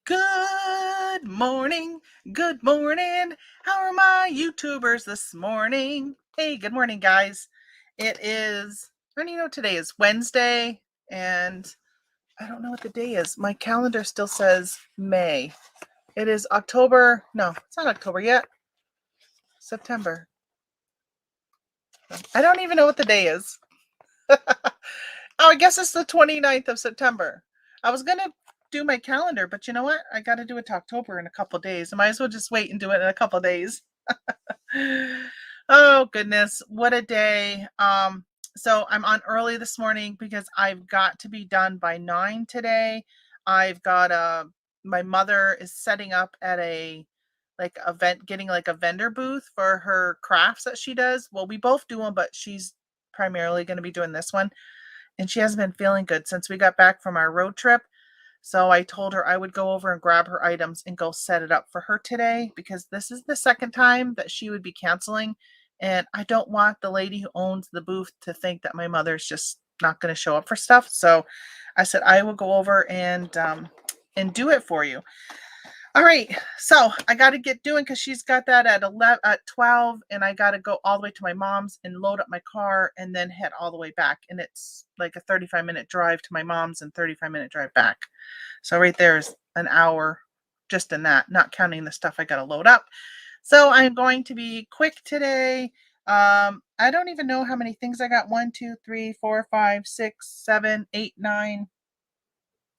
Good morning. Good morning. How are my YouTubers this morning? Hey, good morning, guys. It is, I don't even know what today is, Wednesday, and I don't know what the day is. My calendar still says May. It is October. No, it's not October yet. September. I don't even know what the day is. Oh, I guess it's the 29th of September. I was going to do my calendar, but you know what? I got to do it to October in a couple days. I might as well just wait and do it in a couple days. Oh, goodness. What a day. So I'm on early this morning because I've got to be done by 9 today. I've got my mother is setting up at a event, getting like a vendor booth for her crafts that she does. Well, we both do them, but she's primarily going to be doing this one. And she hasn't been feeling good since we got back from our road trip. So I told her I would go over and grab her items and go set it up for her today because this is the second time that she would be canceling. And I don't want the lady who owns the booth to think that my mother's just not going to show up for stuff. So I said I will go over and do it for you. All right, so I got to get doing because she's got that at 12, and I got to go all the way to my mom's and load up my car and then head all the way back. And it's like a 35-minute drive to my mom's and 35-minute drive back. So right there is an hour just in that, not counting the stuff I got to load up. So I'm going to be quick today. I don't even know how many things I got. 1, 2, 3, 4, 5, 6, 7, 8, 9,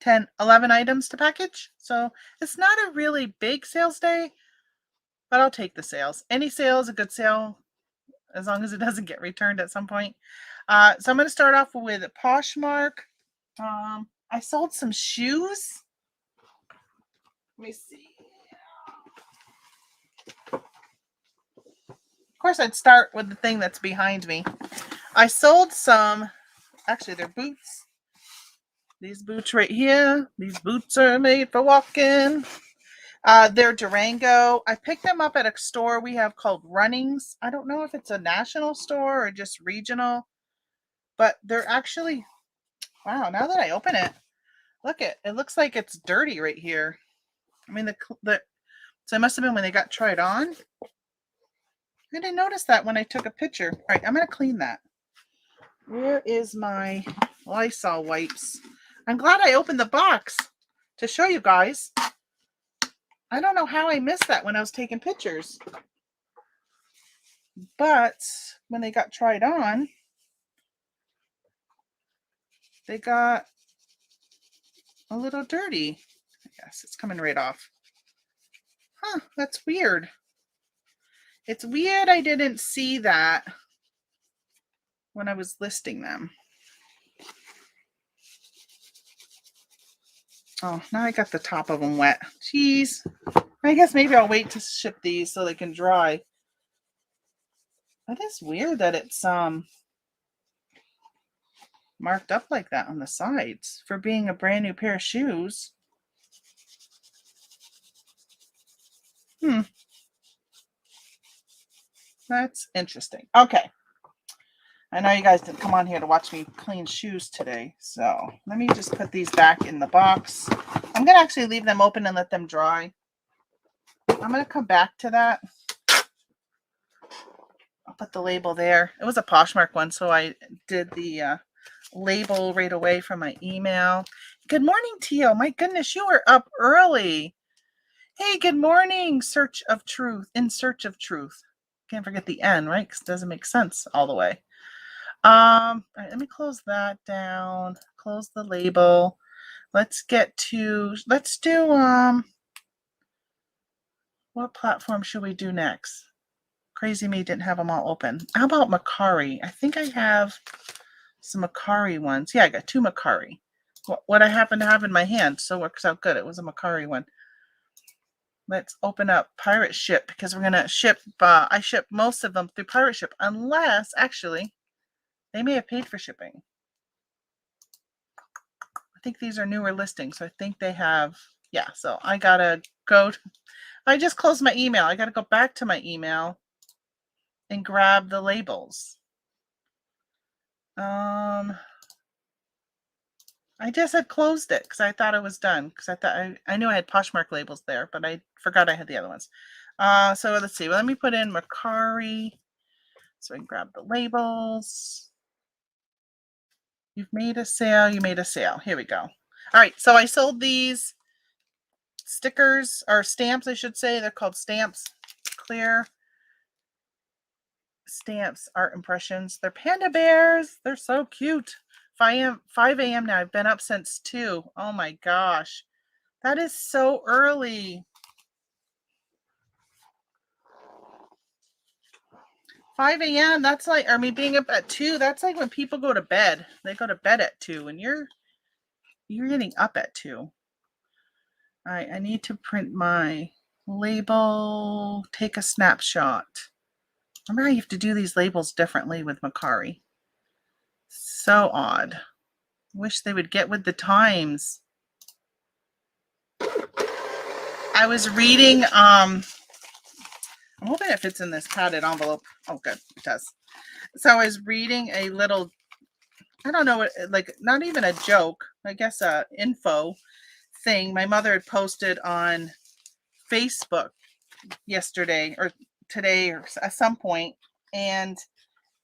10, 11 items to package. So it's not a really big sales day, but I'll take the sales. Any sale is a good sale as long as it doesn't get returned at some point. So I'm going to start off with Poshmark. I sold some shoes. Let me see. Of course, I'd start with the thing that's behind me. I sold some, actually, they're boots. These boots right here. These boots are made for walking. They're Durango. I picked them up at a store we have called Runnings. I don't know if it's a national store or just regional, but they're actually, wow, now that I open it, it looks like it's dirty right here. I mean, so it must have been when they got tried on. I didn't notice that when I took a picture. All right, I'm going to clean that. Where is my Lysol wipes? I'm glad I opened the box to show you guys. I don't know how I missed that when I was taking pictures. But when they got tried on, they got a little dirty. I guess it's coming right off. Huh, that's weird. It's weird I didn't see that when I was listing them. Oh, now I got the top of them wet. Jeez. I guess maybe I'll wait to ship these so they can dry. That is weird that it's marked up like that on the sides for being a brand new pair of shoes. That's interesting. Okay. I know you guys didn't come on here to watch me clean shoes today, so let me just put these back in the box. I'm going to actually leave them open and let them dry. I'm going to come back to that. I'll put the label there. It was a Poshmark one, so I did the label right away from my email. Good morning, Tio. My goodness, you were up early. Hey, good morning, In Search of Truth. Can't forget the N, right? Because it doesn't make sense all the way. All right, let me close that down. Close the label. Let's do, what platform should we do next? Crazy Me didn't have them all open. How about Macari? I think I have some Macari ones. Yeah, I got 2 Macari. What I happen to have in my hand, so works out good. It was a Macari one. Let's open up Pirate Ship because we're going to ship, I ship most of them through Pirate Ship, unless, actually, they may have paid for shipping. I think these are newer listings, so I think they have, yeah, so I got to go, I just closed my email. I got to go back to my email and grab the labels. I I just had closed it because I thought it was done. Because I thought I knew I had Poshmark labels there, but I forgot I had the other ones. So let's see. Well, let me put in Mercari so I can grab the labels. You've made a sale. You made a sale. Here we go. All right. So I sold these stickers or stamps, I should say. They're called stamps. Clear stamps, art impressions. They're panda bears. They're so cute. 5 a.m. now. I've been up since 2. Oh my gosh. That is so early. 5 a.m. That's like, I mean, being up at 2, that's like when people go to bed. They go to bed at 2 and you're getting up at 2. All right, I need to print my label, take a snapshot. Remember how you have to do these labels differently with Mercari. So odd. Wish they would get with the times. I was reading, I'm hoping it fits in this padded envelope. Oh, good, it does. So I was reading a little, I don't know what, like not even a joke, I guess a info thing my mother had posted on Facebook yesterday or today or at some point, and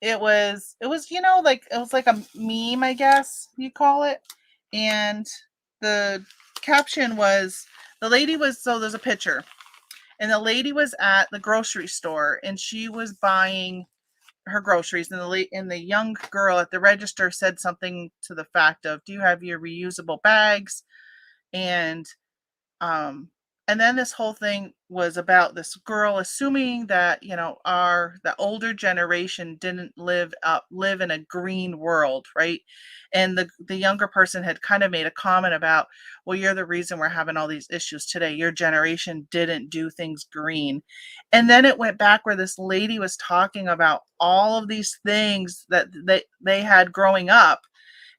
it was like it was like a meme, I guess you call it, and the caption was the lady was, so there's a picture and the lady was at the grocery store and she was buying her groceries, and the young girl at the register said something to the fact of, do you have your reusable bags? And and then this whole thing was about this girl assuming that, the older generation didn't live in a green world, right? And the younger person had kind of made a comment about, well, you're the reason we're having all these issues today. Your generation didn't do things green. And then it went back where this lady was talking about all of these things that they had growing up,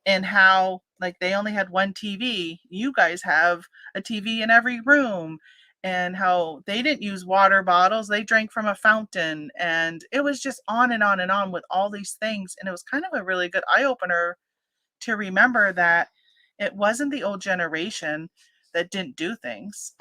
and how like they only had one TV. You guys have a TV in every room, and how they didn't use water bottles. They drank from a fountain. And it was just on and on and on with all these things. And it was kind of a really good eye opener to remember that it wasn't the old generation that didn't do things.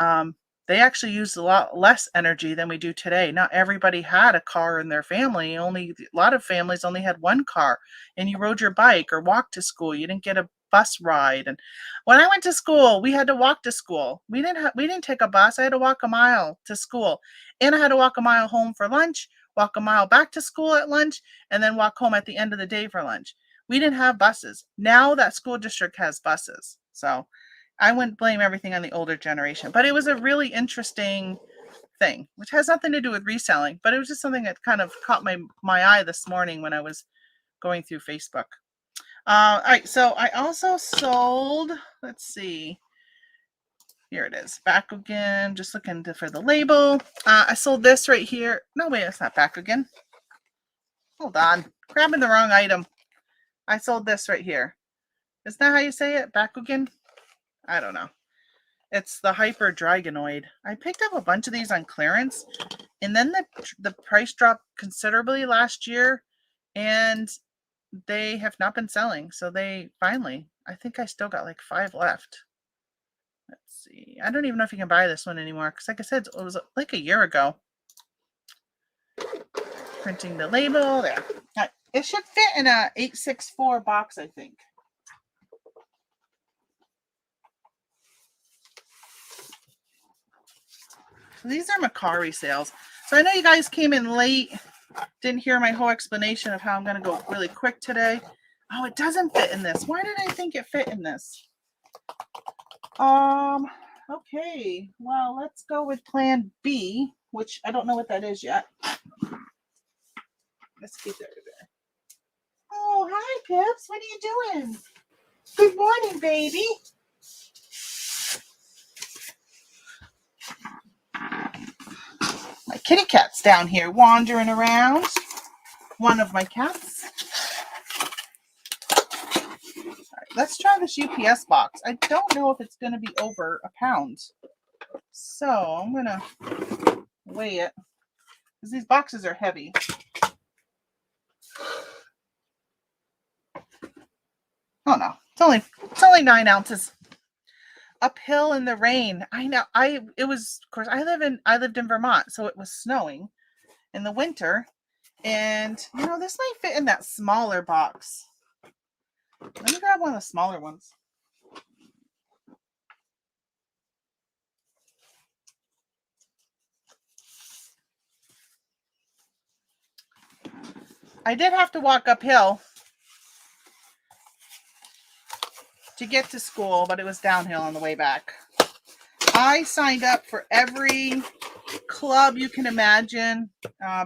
They actually used a lot less energy than we do today. Not everybody had a car in their family. A lot of families only had one car, and you rode your bike or walked to school. You didn't get a bus ride. And when I went to school, we had to walk to school. We didn't take a bus. I had to walk a mile to school, and I had to walk a mile home for lunch, walk a mile back to school at lunch, and then walk home at the end of the day for lunch. We didn't have buses. Now that school district has buses. So I wouldn't blame everything on the older generation, but it was a really interesting thing, which has nothing to do with reselling, but it was just something that kind of caught my eye this morning when I was going through Facebook. All right, so I also sold, let's see, here it is, back again, just looking for the label. I sold this right here. No, wait, it's not back again. Hold on, grabbing the wrong item. I sold this right here. Isn't that how you say it? Bakugan? I don't know. It's the Hyper Dragonoid. I picked up a bunch of these on clearance, and then the price dropped considerably last year, and they have not been selling. So they finally, I think I still got like 5 left. Let's see. I don't even know if you can buy this one anymore, because like I said, it was like a year ago. Printing the label there. It should fit in a 864 box, I think. So these are Mercari sales. So I know you guys came in late, didn't hear my whole explanation of how I'm going to go really quick today. Oh, it doesn't fit in this. Why did I think it fit in this? Okay. Well, let's go with plan B, which I don't know what that is yet. Let's get there. Oh, hi, Pips. What are you doing? Good morning, baby. My kitty cat's down here wandering around. One of my cats. All right, let's try this UPS box. I don't know if it's going to be over a pound. So I'm going to weigh it, because these boxes are heavy. Oh no, It's only 9 ounces. Uphill in the rain. I know. It was, of course, I lived in Vermont, so it was snowing in the winter. And this might fit in that smaller box. Let me grab one of the smaller ones. I did have to walk uphill to get to school, but it was downhill on the way back. I signed up for every club you can imagine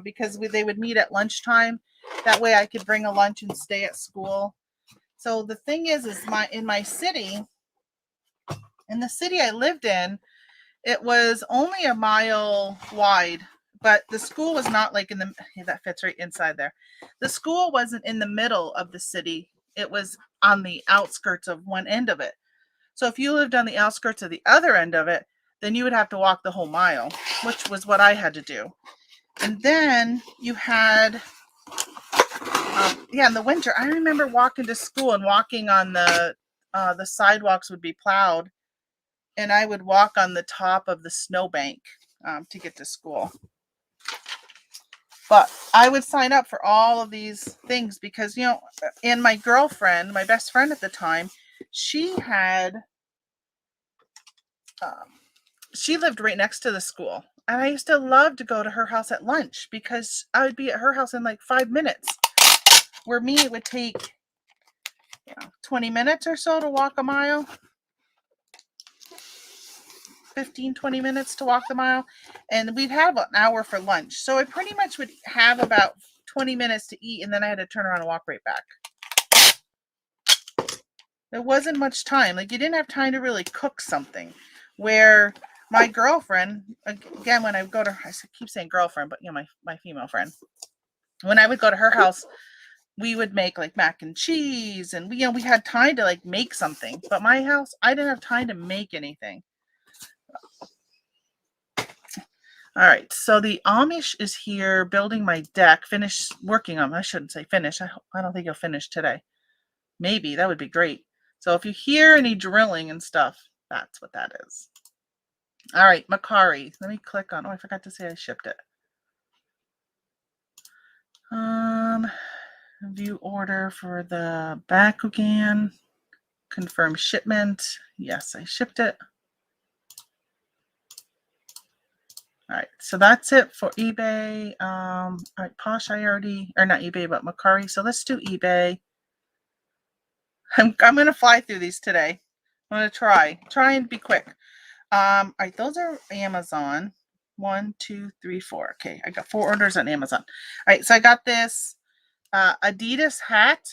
because they would meet at lunchtime. That way I could bring a lunch and stay at school. So the thing is in the city I lived in, it was only a mile wide, but the school was not like that fits right inside there. The school wasn't in the middle of the city. It was on the outskirts of one end of it. So if you lived on the outskirts of the other end of it, then you would have to walk the whole mile, which was what I had to do. And then you had, in the winter, I remember walking to school and walking on the sidewalks would be plowed, and I would walk on the top of the snowbank to get to school. But I would sign up for all of these things because, and my girlfriend, my best friend at the time, she lived right next to the school. And I used to love to go to her house at lunch because I would be at her house in like 5 minutes. Where me, it would take 20 minutes or so to walk a mile. 15, 20 minutes to walk the mile. And we'd have an hour for lunch. So I pretty much would have about 20 minutes to eat, and then I had to turn around and walk right back. There wasn't much time. Like, you didn't have time to really cook something. Where my girlfriend, again, when I would go to, I keep saying girlfriend, but my female friend, when I would go to her house, we would make like mac and cheese, and we had time to like make something. But my house, I didn't have time to make anything. All right, so the Amish is here building my deck. Working on. I shouldn't say finish. I don't think he'll finish today. Maybe that would be great. So if you hear any drilling and stuff, that's what that is. All right, Macari. Let me click on. Oh, I forgot to say I shipped it. View order for the Bakugan. Confirm shipment. Yes, I shipped it. All right, so that's it for eBay. All right, Posh, or not eBay, but Macari. So let's do eBay. I'm going to fly through these today. I'm going to try and be quick. All right, those are Amazon. 1, 2, 3, 4. Okay, I got 4 orders on Amazon. All right, so I got this Adidas hat,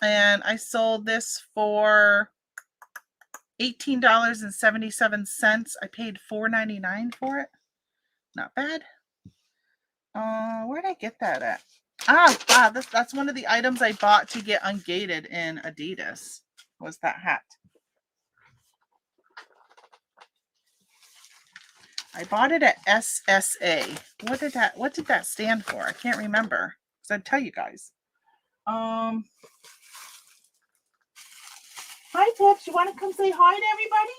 and I sold this for $18.77. I paid $4.99 for it. Not bad. Where'd I get that at? That's one of the items I bought to get ungated in Adidas, was that hat. I bought it at SSA. What did that stand for? I can't remember, because I'd tell you guys. Hi, Tips. You want to come say hi to everybody?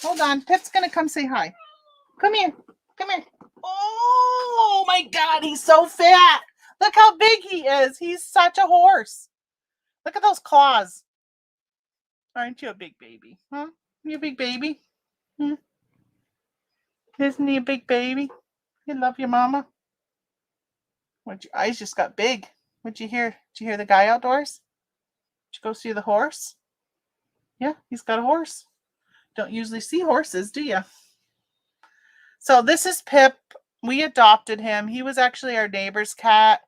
Hold on. Pip's going to come say hi. Come here. Come here. Oh, my God. He's so fat. Look how big he is. He's such a horse. Look at those claws. Aren't you a big baby? Huh? You a big baby? Isn't he a big baby? You love your mama? What, your eyes just got big. What'd you hear? Did you hear the guy outdoors? Did you go see the horse? Yeah, he's got a horse. Don't usually see horses, do you? So this is Pip. We adopted him. He was actually our neighbor's cat.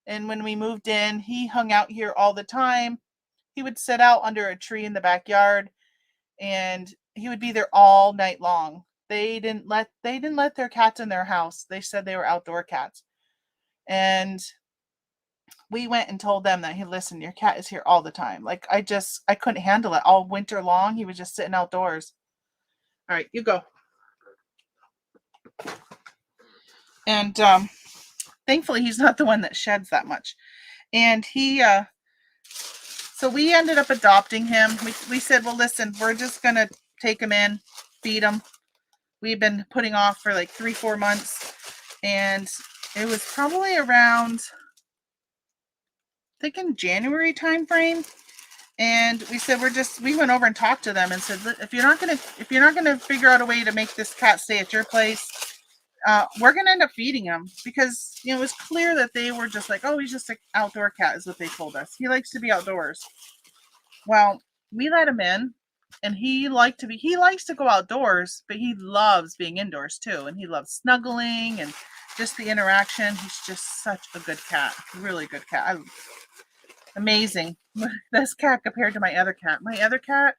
And when we moved in, he hung out here all the time. He would sit out under a tree in the backyard, and he would be there all night long. They didn't let their cats in their house. They said they were outdoor cats. And we went and told them that, hey, listen, your cat is here all the time. Like, I couldn't handle it. All winter long, he was just sitting outdoors. All right, you go. And thankfully, he's not the one that sheds that much. And he, so we ended up adopting him. We said, well, listen, we're just going to take him in, feed him. We've been putting off for like 3-4 months. And it was probably around, I think in January timeframe. And we said, we went over and talked to them and said, if you're not gonna figure out a way to make this cat stay at your place, we're gonna end up feeding him, because it was clear that they were just like, oh, he's just an outdoor cat, is what they told us. He likes to be outdoors. Well, we let him in, and he likes to go outdoors, but he loves being indoors too, and he loves snuggling and just the interaction. He's just such a good cat, really good cat. Amazing. This cat compared to my other cat. My other cat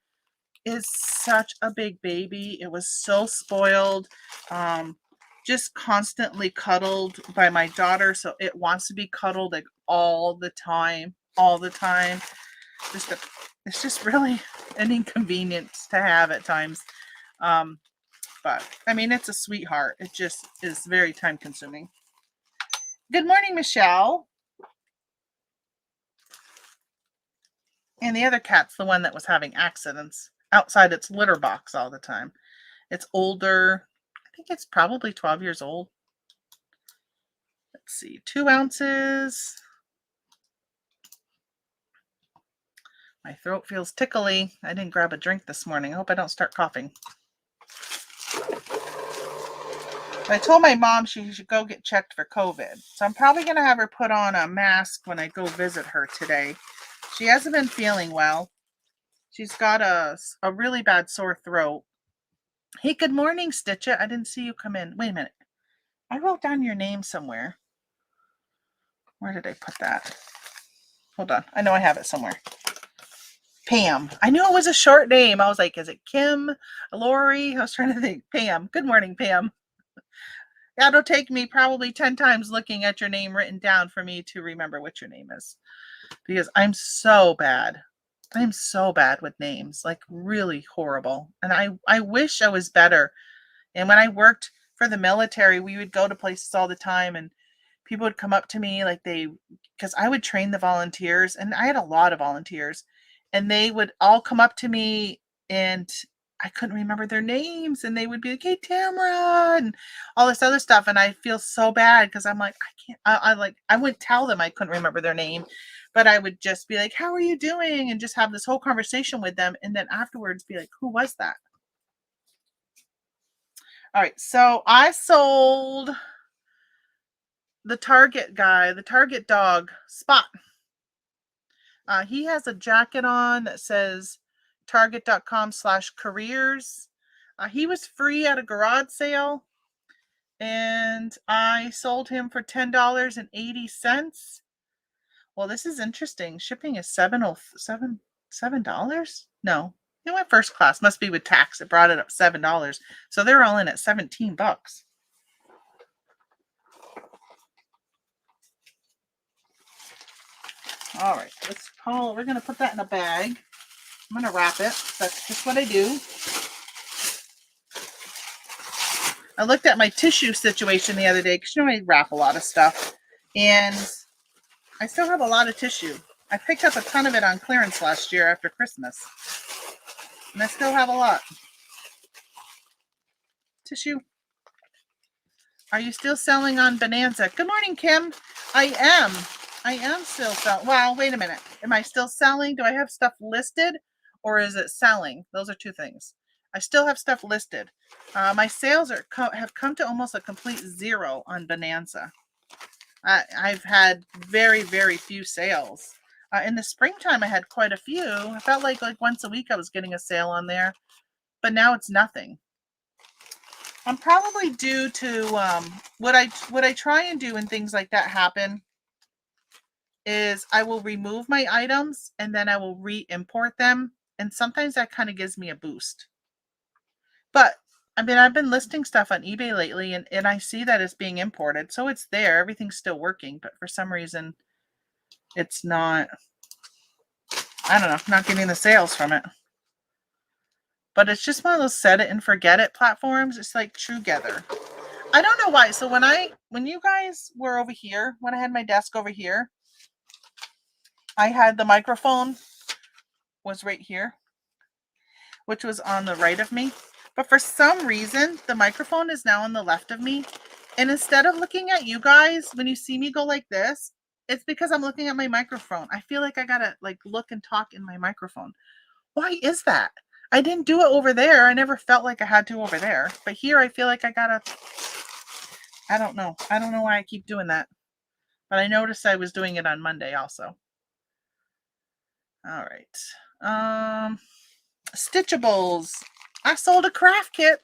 is such a big baby. It was so spoiled. Just constantly cuddled by my daughter, so it wants to be cuddled like all the time. It's just really an inconvenience to have at times. But I mean, it's a sweetheart. It just is very time consuming. Good morning, Michelle. And the other cat's the one that was having accidents outside its litter box all the time. It's older. I think it's probably 12 years old. Let's see, 2 ounces. My throat feels tickly. I didn't grab a drink this morning. I hope I don't start coughing. I told my mom she should go get checked for COVID. So I'm probably going to have her put on a mask when I go visit her today. She hasn't been feeling well. She's got a really bad sore throat. Hey, good morning, Stitcha. I didn't see you come in. Wait a minute. I wrote down your name somewhere. Where did I put that? Hold on. I know I have it somewhere. Pam. I knew it was a short name. I was like, is it Kim? Lori? I was trying to think. Pam. Good morning, Pam. That'll take me probably 10 times looking at your name written down for me to remember what your name is. Because I'm so bad. I'm so bad with names. Like, really horrible. And I wish I was better. And when I worked for the military, we would go to places all the time, and people would come up to me because I would train the volunteers, and I had a lot of volunteers, and they would all come up to me, and I couldn't remember their names, and they would be like, hey, Tamara, and all this other stuff. And I feel so bad because I'm like, I wouldn't tell them I couldn't remember their name, but I would just be like, how are you doing? And just have this whole conversation with them. And then afterwards be like, who was that? All right. So I sold the Target guy, the Target dog, Spot. He has a jacket on that says target.com/careers. He was free at a garage sale, and I sold him for $10.80. Well, this is interesting. Shipping is $7. No, it went first class. Must be with tax. It brought it up $7. So they're all in at $17. All right, we're going to put that in a bag. I'm going to wrap it. That's just what I do. I looked at my tissue situation the other day because I wrap a lot of stuff, and I still have a lot of tissue. I picked up a ton of it on clearance last year after Christmas, and I still have a lot. Tissue. Are you still selling on Bonanza? Good morning, Kim. I am still selling. Well, wait a minute. Am I still selling? Do I have stuff listed, or is it selling? Those are two things. I still have stuff listed. My sales have come to almost a complete zero on Bonanza. I've had very, very few sales. In the springtime, I had quite a few. I felt like once a week I was getting a sale on there, but now it's nothing. I'm probably due to what I try and do when things like that happen is I will remove my items and then I will re-import them, and sometimes that kind of gives me a boost. But I mean, I've been listing stuff on eBay lately, and I see that it's being imported, so it's there. Everything's still working, but for some reason, it's not. I don't know. Not getting the sales from it. But it's just one of those set it and forget it platforms. It's like Truegether. I don't know why. So when you guys were over here, when I had my desk over here, I had the microphone was right here, which was on the right of me. But for some reason, the microphone is now on the left of me. And instead of looking at you guys, when you see me go like this, it's because I'm looking at my microphone. I feel like I gotta like look and talk in my microphone. Why is that? I didn't do it over there. I never felt like I had to over there. But here I feel like I gotta, I don't know. I don't know why I keep doing that. But I noticed I was doing it on Monday also. All right. Stitchables. I sold a craft kit.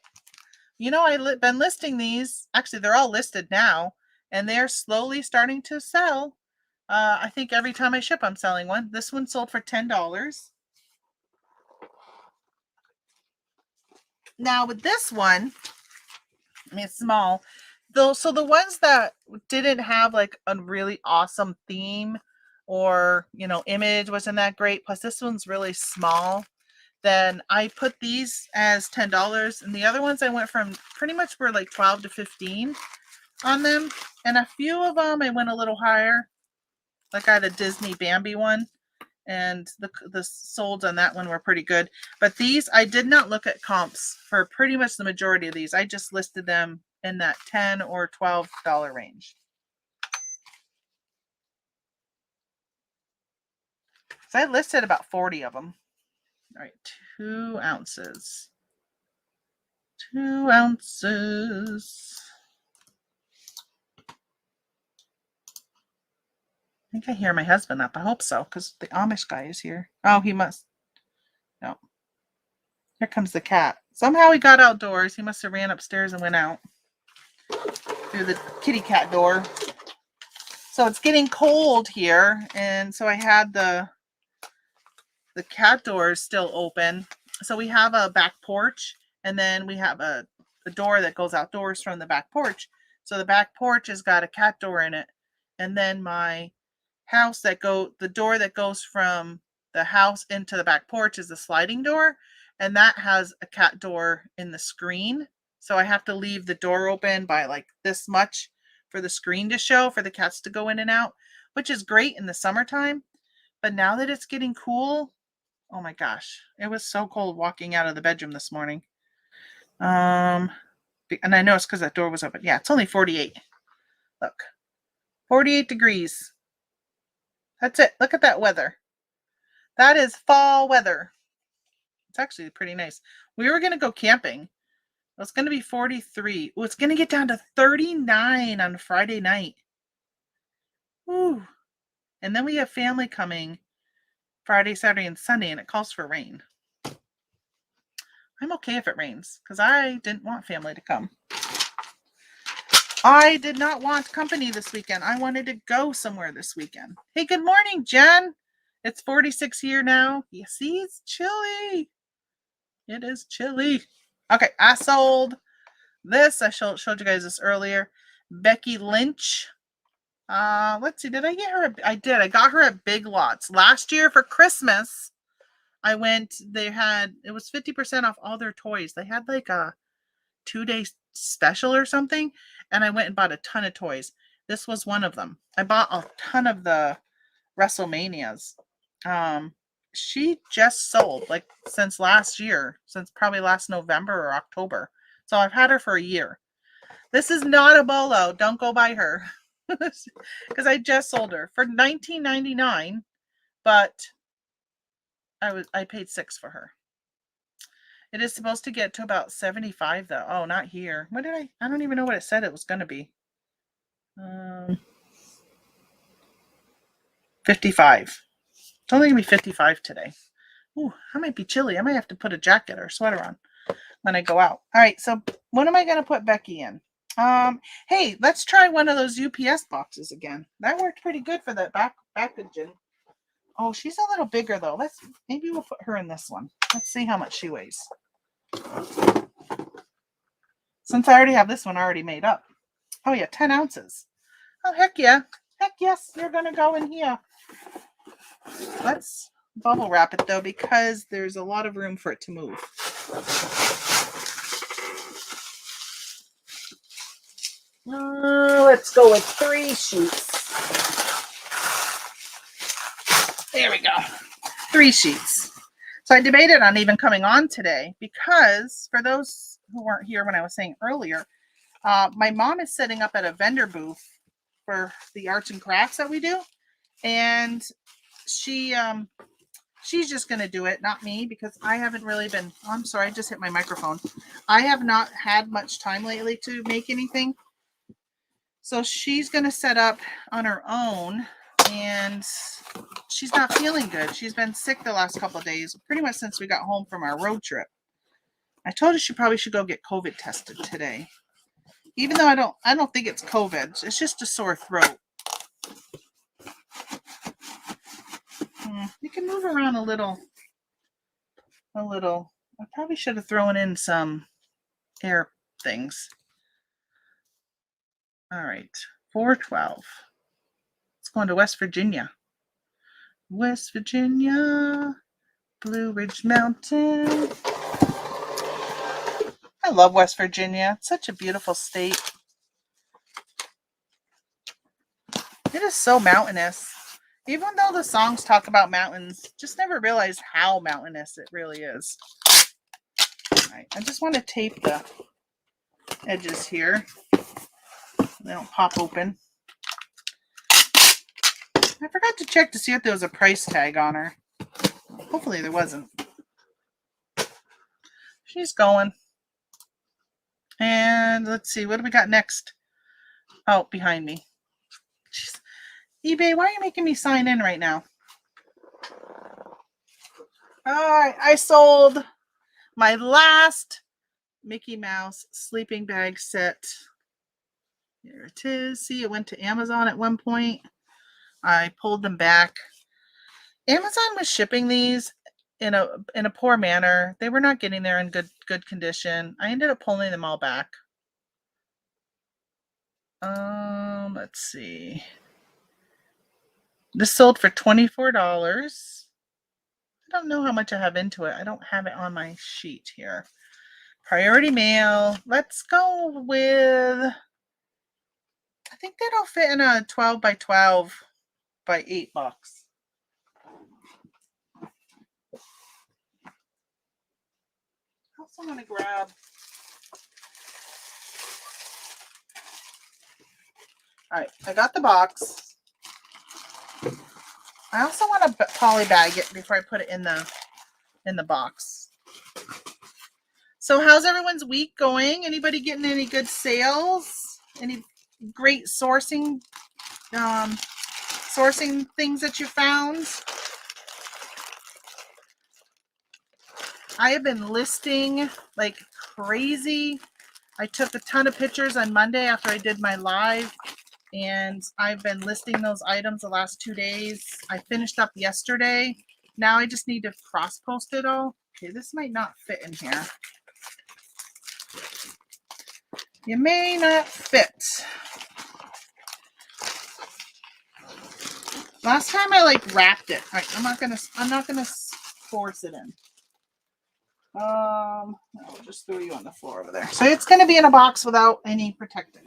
You know, I've been listing these. Actually, they're all listed now. And they're slowly starting to sell. I think every time I ship, I'm selling one. This one sold for $10. Now with this one, I mean, it's small. Though, so the ones that didn't have like a really awesome theme or, you know, image wasn't that great. Plus this one's really small. Then I put these as $10. And the other ones I went from pretty much were like 12 to 15 on them. And a few of them I went a little higher. Like I had a Disney Bambi one. And the solds on that one were pretty good. But these, I did not look at comps for pretty much the majority of these. I just listed them in that $10 or $12 range. So I listed about 40 of them. All right, 2 ounces. 2 ounces. I think I hear my husband up. I hope so, because the Amish guy is here. Oh, he must. No. Here comes the cat. Somehow he got outdoors. He must have ran upstairs and went out through the kitty cat door. So it's getting cold here, and so I had the cat doors still open. So we have a back porch, and then we have a door that goes outdoors from the back porch. So the back porch has got a cat door in it, and then my house the door that goes from the house into the back porch is a sliding door, and that has a cat door in the screen. So I have to leave the door open by like this much for the screen to show for the cats to go in and out, which is great in the summertime. But now that it's getting cool, oh my gosh, it was so cold walking out of the bedroom this morning. And I know it's because that door was open. Yeah, it's only 48. Look, 48 degrees. That's it. Look at that weather. That is fall weather. It's actually pretty nice. We were going to go camping. It's going to be 43. Oh, it's going to get down to 39 on Friday night. Ooh. And then we have family coming Friday, Saturday, and Sunday, and it calls for rain. I'm okay if it rains, because I didn't want family to come. I did not want company this weekend. I wanted to go somewhere this weekend. Hey, good morning, Jen. It's 46 here now. You see, it's chilly. It is chilly. Okay, I sold this. I showed you guys this earlier. Becky Lynch. Let's see. Did I get her? I did. I got her at Big Lots. Last year for Christmas, I went. It was 50% off all their toys. They had like a 2-day special or something, and I went and bought a ton of toys. This was one of them. I bought a ton of the WrestleManias. She just sold like since last year, since probably last November or October. So I've had her for a year. This is not a bolo. Don't go buy her because I just sold her for $19.99, but I paid $6 for her. It is supposed to get to about 75 though. Oh, not here. What did I don't even know what it said it was going to be. 55. It's only going to be 55 today. Ooh, I might be chilly. I might have to put a jacket or sweater on when I go out. All right, so what am I going to put Becky in? Hey, let's try one of those UPS boxes again. That worked pretty good for that packaging. Oh, she's a little bigger though. Maybe we'll put her in this one. Let's see how much she weighs. Since I already have this one already made up. Oh yeah, 10 ounces. Oh, heck yeah. Heck yes, you're going to go in here. Let's bubble wrap it though, because there's a lot of room for it to move. Let's go with 3 sheets. There we go. 3 sheets. So I debated on even coming on today because for those who weren't here when I was saying earlier, my mom is setting up at a vendor booth for the arts and crafts that we do. And she's just going to do it, not me, because I haven't really been, I'm sorry, I just hit my microphone. I have not had much time lately to make anything. So she's going to set up on her own, and she's not feeling good. She's been sick the last couple of days, pretty much since we got home from our road trip. I told her she probably should go get COVID tested today. Even though I don't think it's COVID. It's just a sore throat. You can move around a little. I probably should have thrown in some air things. All right, 412. Let's go into West Virginia. West Virginia, Blue Ridge Mountain. I love West Virginia. It's such a beautiful state. It is so mountainous. Even though the songs talk about mountains, just never realized how mountainous it really is. All right, I just want to tape the edges here. They don't pop open. I forgot to check to see if there was a price tag on her. Hopefully there wasn't. She's going. And let's see, what do we got next? Oh, behind me. Jeez. eBay, why are you making me sign in right now? Alright, I sold my last Mickey Mouse sleeping bag set. Here it is. See, it went to Amazon at one point. I pulled them back. Amazon was shipping these in a poor manner. They were not getting there in good condition. I ended up pulling them all back. Let's see. This sold for $24. I don't know how much I have into it. I don't have it on my sheet here. Priority mail. Let's go with, I think that'll fit in a 12 by 12 by $8. I also want to grab, all right, I got the box. I also want to poly bag it before I put it in the box. So how's everyone's week going? Anybody getting any good sales? Any great sourcing things that you found? I have been listing like crazy. I took a ton of pictures on Monday after I did my live, and I've been listing those items the last 2 days. I finished up yesterday. Now I just need to cross post it all. Okay, this might not fit in here. You may not fit. Last time I like wrapped it. All right, I'm not gonna force it in. I'll just throw you on the floor over there. So it's gonna be in a box without any protecting.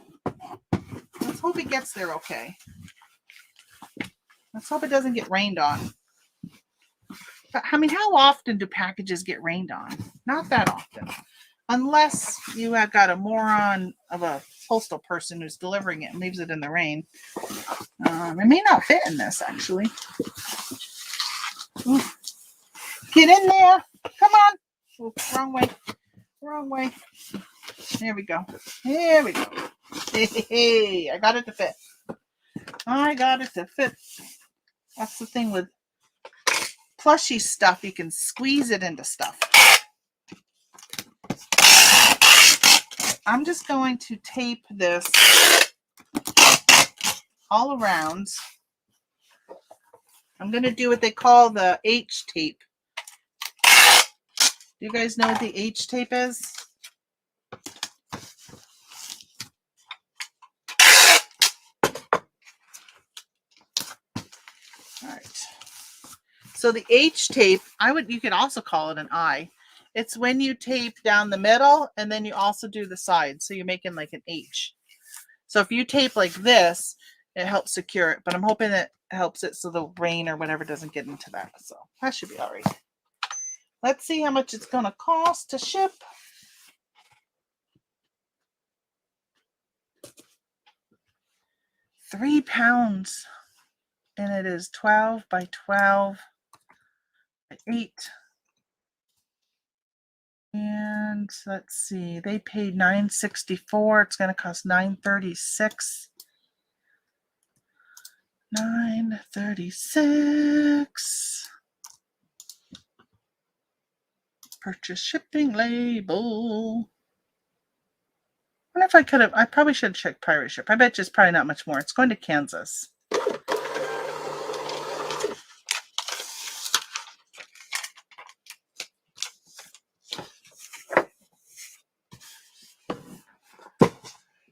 Let's hope it gets there okay. Let's hope it doesn't get rained on. But, I mean, how often do packages get rained on? Not that often. Unless you have got a moron of a postal person who's delivering it and leaves it in the rain. It may not fit in this, actually. Ooh. Get in there. Come on. Ooh, wrong way. Wrong way. There we go. There we go. Hey, I got it to fit. I got it to fit. That's the thing with plushy stuff. You can squeeze it into stuff. I'm just going to tape this all around. I'm going to do what they call the H tape. Do you guys know what the H tape is? All right. So the H tape, you could also call it an I. It's when you tape down the middle and then you also do the sides. So you're making like an H. So if you tape like this, it helps secure it. But I'm hoping that helps it so the rain or whatever doesn't get into that. So that should be all right. Let's see how much it's going to cost to ship. £3, and it is 12 by 12 by 8. And let's see, they paid $9.64. It's going to cost $9.36. $9.36. Purchase shipping label. I wonder if I could have. I probably should have checked pirate ship. I bet you it's probably not much more. It's going to Kansas.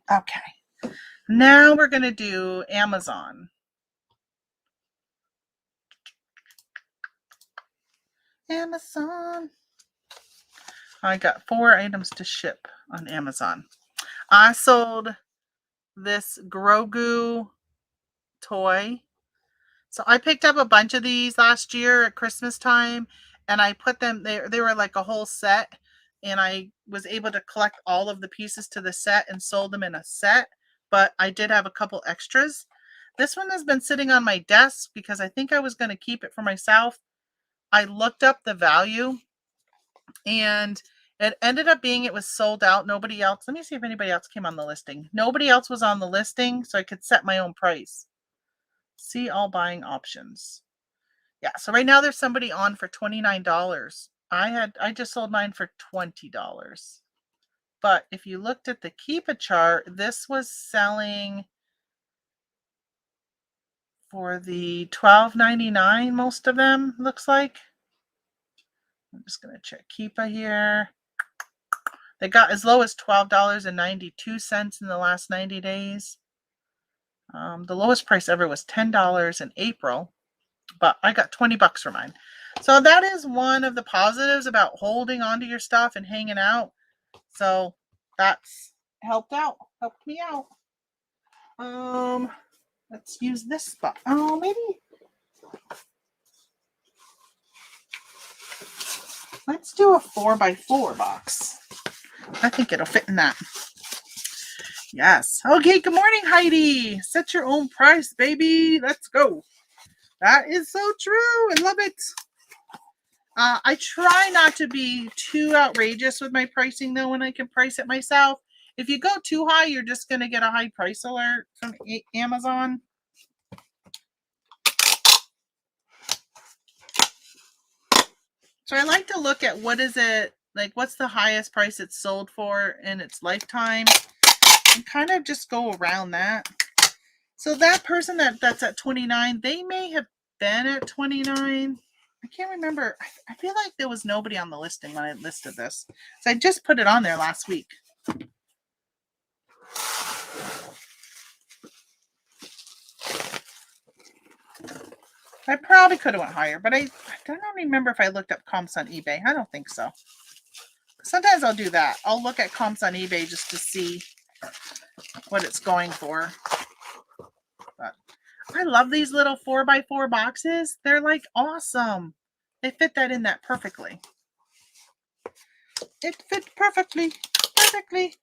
Okay. Now we're going to do Amazon. Amazon. I got 4 items to ship on Amazon. I sold this Grogu toy. So I picked up a bunch of these last year at Christmas time, and I put them, they were like a whole set, and I was able to collect all of the pieces to the set and sold them in a set, but I did have a couple extras. This one has been sitting on my desk because I think I was going to keep it for myself. I looked up the value, and it ended up being it was sold out. Nobody else, let me see if anybody else came on the listing. Nobody else was on the listing, so I could set my own price. See all buying options. Yeah, so right now there's somebody on for $29. I just sold mine for $20. But if you looked at the Keep a chart, this was selling for the $12.99, most of them, looks like. I'm just going to check Keepa here. They got as low as $12.92 in the last 90 days. The lowest price ever was $10 in April, but I got $20 for mine. So that is one of the positives about holding onto your stuff and hanging out. So that's helped me out. Let's use this spot. Oh, maybe. Let's do a 4x4 box. I think it'll fit in that. Yes. Okay, good morning, Heidi. Set your own price, baby. Let's go. That is so true. I love it. I try not to be too outrageous with my pricing, though, when I can price it myself. If you go too high, you're just going to get a high price alert from Amazon. So I like to look at what is it, like what's the highest price it's sold for in its lifetime, and kind of just go around that. So that person that's at 29, they may have been at 29. I can't remember. I feel like there was nobody on the listing when I listed this. So I just put it on there last week. I probably could have went higher, but I don't remember if I looked up comps on eBay. I don't think so. Sometimes I'll do that. I'll look at comps on eBay just to see what it's going for. But I love these little 4x4 boxes. They're like awesome. They fit that in that perfectly. It fit perfectly. Perfectly.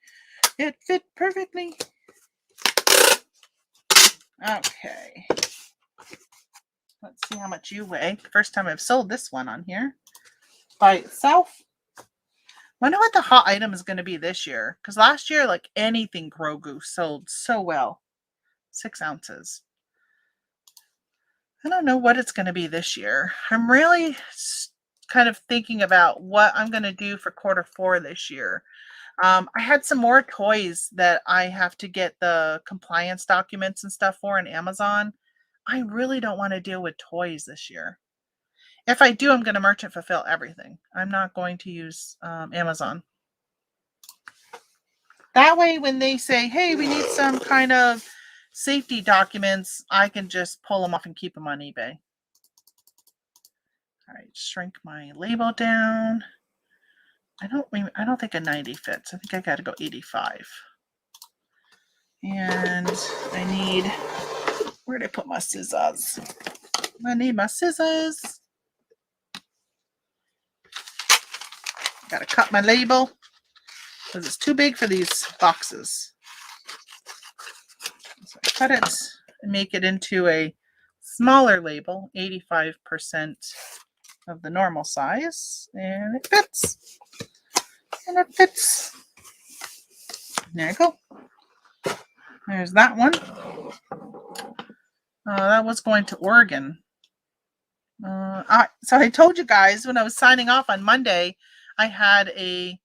It fit perfectly. Okay. Let's see how much you weigh. First time I've sold this one on here by itself. Wonder what the hot item is going to be this year. Because last year, like anything Grogu sold so well. 6 ounces. I don't know what it's going to be this year. I'm really kind of thinking about what I'm going to do for Q4 this year. I had some more toys that I have to get the compliance documents and stuff for on Amazon. I really don't want to deal with toys this year. If I do, I'm going to merchant fulfill everything. I'm not going to use Amazon. That way, when they say, hey, we need some kind of safety documents, I can just pull them off and keep them on eBay. All right, shrink my label down. I don't think a 90 fits. I think I got to go 85. And I need Where did I put my scissors? I need my scissors. Gotta cut my label because it's too big for these boxes. So I cut it and make it into a smaller label, 85% of the normal size, and it fits. And it fits. There you go. There's that one. That was going to Oregon. So I told you guys when I was signing off on Monday, I had a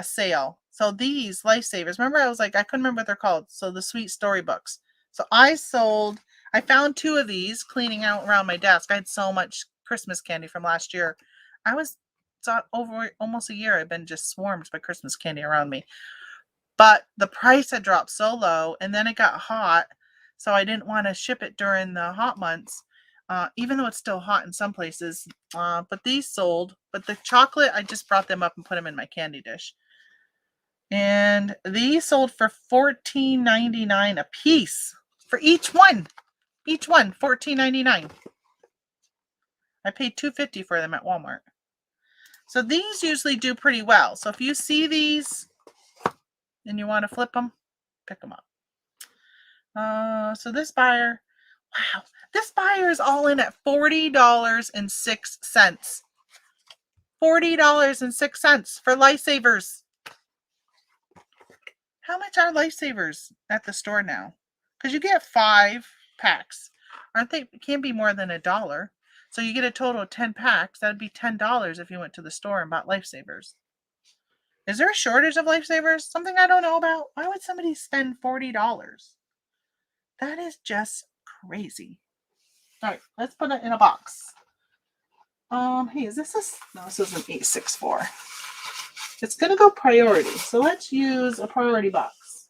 sale. So these Lifesavers, remember I was like, I couldn't remember what they're called. So the sweet storybooks. So I found 2 of these cleaning out around my desk. I had so much Christmas candy from last year. Over almost a year, I've been just swarmed by Christmas candy around me. But the price had dropped so low, and then it got hot. So I didn't want to ship it during the hot months, even though it's still hot in some places. But these sold. But the chocolate, I just brought them up and put them in my candy dish. And these sold for $14.99 a piece for each one. Each one, $14.99. I paid $2.50 for them at Walmart. So these usually do pretty well. So if you see these and you want to flip them, pick them up. So this buyer, wow, this buyer is all in at $40.06. $40.06 for Lifesavers. How much are Lifesavers at the store now? Because you get 5 packs. Aren't they? It can't be more than $1. So you get a total of 10 packs. That would be $10 if you went to the store and bought Lifesavers. Is there a shortage of Lifesavers? Something I don't know about? Why would somebody spend $40? That is just crazy. All right, let's put it in a box. Hey, is this no, this is an 864. It's going to go priority. So let's use a priority box.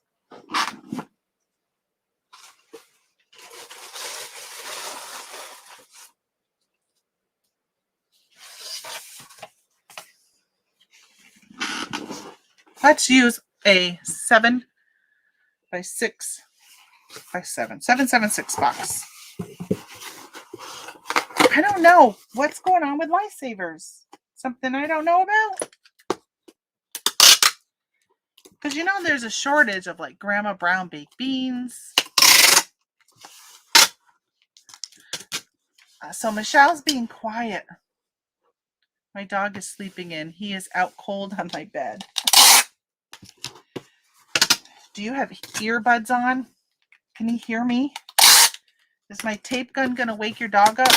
Let's use a 7 by 6 by 7. 776 box. I don't know what's going on with Lifesavers. Something I don't know about. Because you know there's a shortage of like Grandma Brown baked beans. So Michelle's being quiet. My dog is sleeping in. He is out cold on my bed. Do you have earbuds on? Can you hear me? Is my tape gun going to wake your dog up?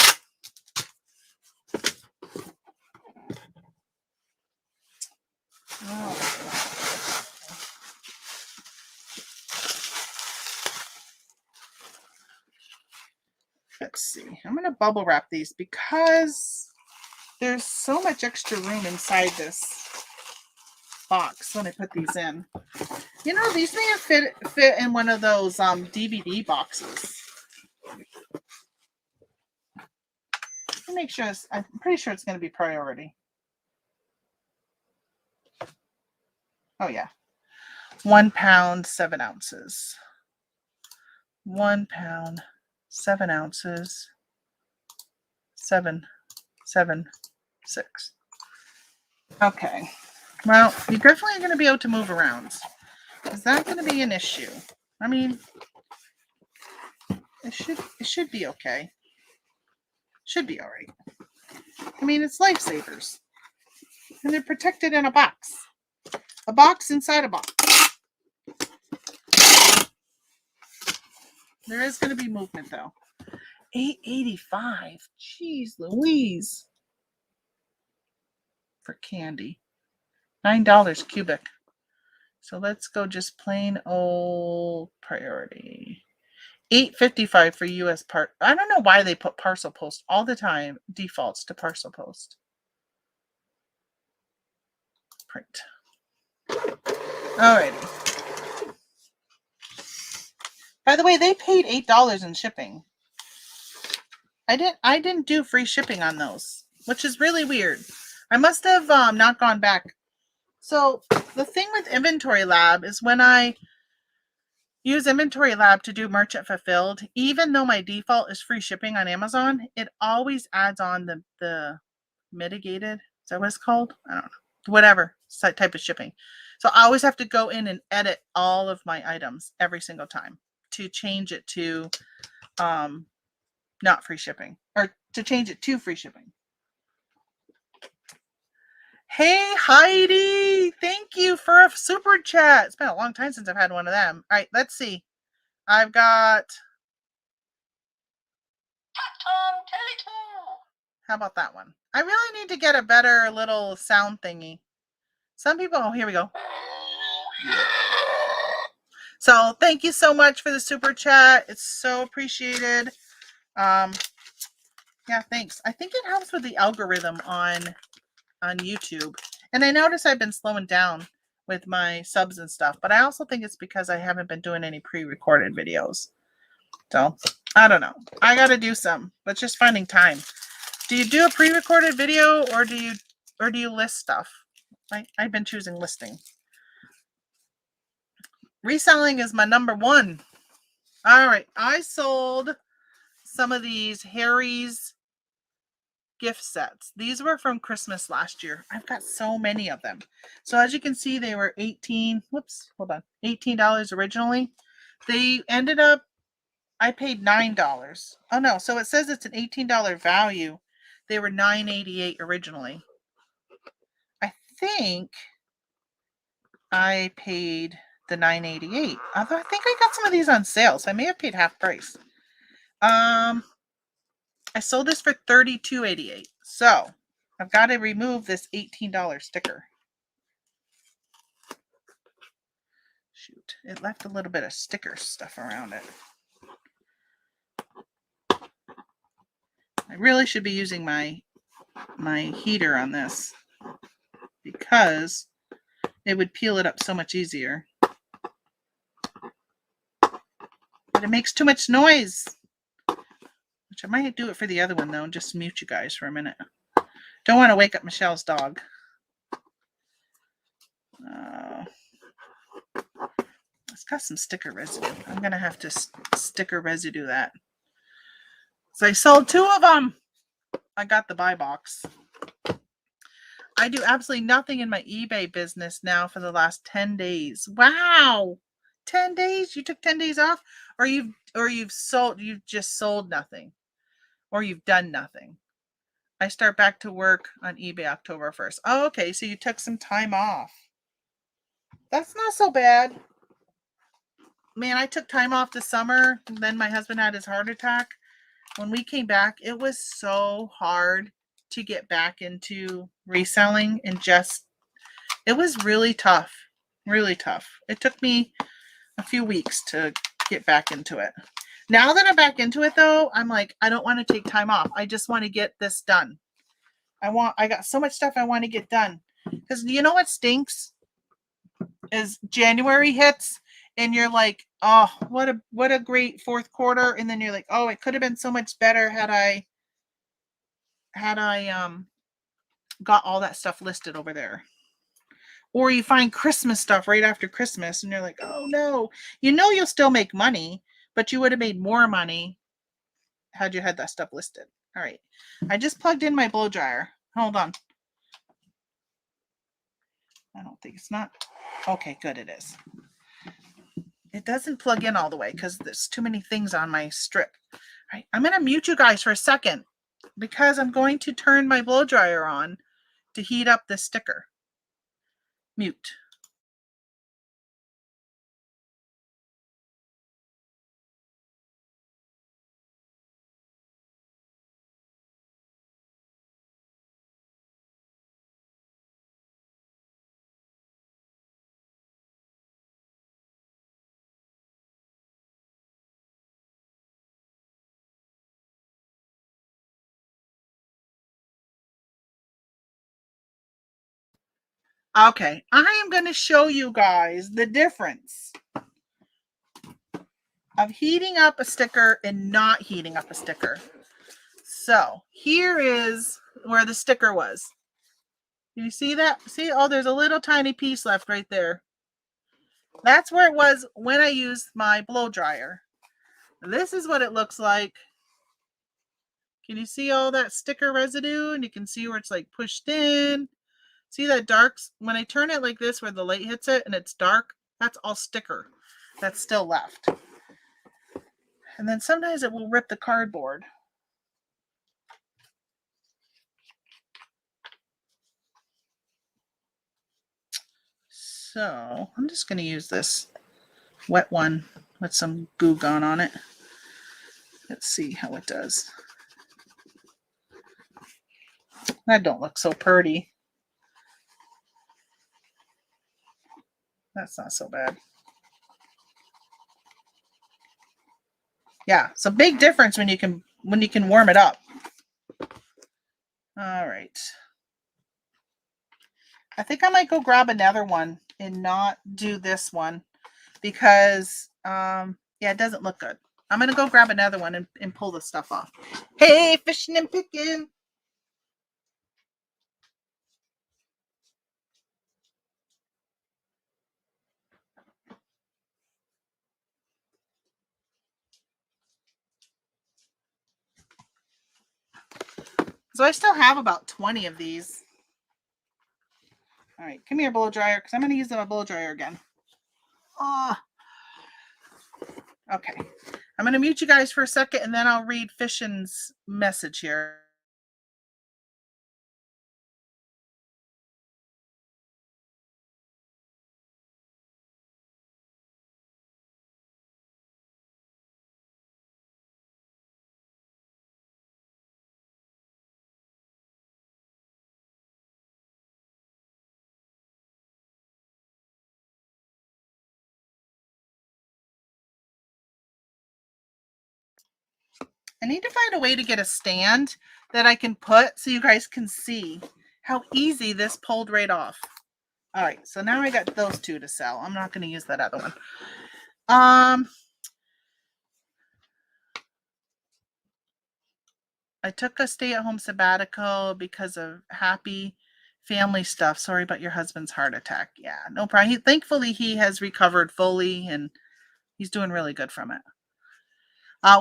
Oh. Let's see. I'm going to bubble wrap these because there's so much extra room inside this box when I put these in. You know, these may have fit in one of those DVD boxes. Let me make sure. I'm pretty sure it's going to be priority. Oh yeah, 1 pound 7 ounces. 1 pound 7 ounces. 776. Okay. Well, you're definitely going to be able to move around. Is that going to be an issue? I mean, it should be okay. Should be all right. I mean, it's Lifesavers. And they're protected in a box. A box inside a box. There is going to be movement, though. $8.85. Jeez Louise. For candy. $9 cubic. So let's go just plain old priority. $8.55 for U.S. part. I don't know why they put parcel post all the time. Defaults to parcel post. Print. Alrighty. By the way, they paid $8 in shipping. I didn't do free shipping on those, which is really weird. I must have not gone back. So the thing with Inventory Lab is when I use Inventory Lab to do merchant fulfilled. Even though my default is free shipping on Amazon, it always adds on the mitigated. Is that what it's called? I don't know. Whatever type of shipping. So I always have to go in and edit all of my items every single time to change it to not free shipping, or to change it to free shipping. Hey, Heidi, thank you for a super chat. It's been a long time since I've had one of them. All right, let's see. I've got... How about that one? I really need to get a better little sound thingy. Some people... Oh, here we go. So thank you so much for the super chat. It's so appreciated. Yeah, thanks. I think it helps with the algorithm on YouTube. And I notice I've been slowing down with my subs and stuff, but I also think it's because I haven't been doing any pre-recorded videos. So I don't know. I got to do some, but just finding time. Do you do a pre-recorded video, or do you list stuff? I've been choosing listing. Reselling is my number one. All right. I sold some of these Harry's gift sets. These were from Christmas last year. I've got so many of them. So as you can see, they were $18 originally. They ended up, I paid $9. Oh no, so it says it's an $18 value. They were $9.88 originally. I think I paid the $9.88. Although I think I got some of these on sale, so I may have paid half price. I sold this for $32.88. So I've got to remove this $18 sticker. Shoot, it left a little bit of sticker stuff around it. I really should be using my heater on this, because it would peel it up so much easier. But it makes too much noise. Which I might do it for the other one, though, and just mute you guys for a minute. Don't want to wake up Michelle's dog. It's got some sticker residue. I'm going to have to sticker residue that. So I sold 2 of them. I got the buy box. I do absolutely nothing in my eBay business now for the last 10 days. Wow. 10 days? You took 10 days off? Or you've just sold nothing. Or you've done nothing. I start back to work on eBay October 1st. Oh, okay. So you took some time off. That's not so bad. Man, I took time off this summer. And then my husband had his heart attack. When we came back, it was so hard to get back into reselling, and it was really tough. Really tough. It took me a few weeks to get back into it. Now that I'm back into it, though, I'm like, I don't want to take time off. I just want to get this done. I got so much stuff I want to get done. Because you know what stinks? Is January hits and you're like, oh, what a great fourth quarter. And then you're like, oh, it could have been so much better had I got all that stuff listed over there. Or you find Christmas stuff right after Christmas and you're like, oh no. You know you'll still make money, but you would have made more money had you had that stuff listed. All right. I just plugged in my blow dryer. Hold on. I don't think it's not. Okay, good, it is. It doesn't plug in all the way because there's too many things on my strip. All right, I'm going to mute you guys for a second because I'm going to turn my blow dryer on to heat up this sticker. Mute. Okay, I am going to show you guys the difference of heating up a sticker and not heating up a sticker. So here is where the sticker was. You see that? See, oh, there's a little tiny piece left right there. That's where it was when I used my blow dryer. This is what it looks like. Can you see all that sticker residue? And you can see where it's like pushed in. See that darks? When I turn it like this where the light hits it and it's dark, that's all sticker that's still left. And then sometimes it will rip the cardboard. So I'm just going to use this wet one with some Goo Gone on it. Let's see how it does. That don't look so pretty. That's not so bad. Yeah, it's a big difference when you can warm it up. All right. I think I might go grab another one and not do this one because yeah, it doesn't look good. I'm gonna go grab another one and pull the stuff off. Hey, fishing and picking. So I still have about 20 of these. All right, come here, blow dryer, because I'm going to use my blow dryer again. Oh, okay. I'm going to mute you guys for a second, and then I'll read Fishin's message here. I need to find a way to get a stand that I can put so you guys can see how easy this pulled right off. All right, so now I got those two to sell. I'm not going to use that other one. I took a stay-at-home sabbatical because of happy family stuff. Sorry about your husband's heart attack. Yeah, no problem. Thankfully, he has recovered fully and he's doing really good from it.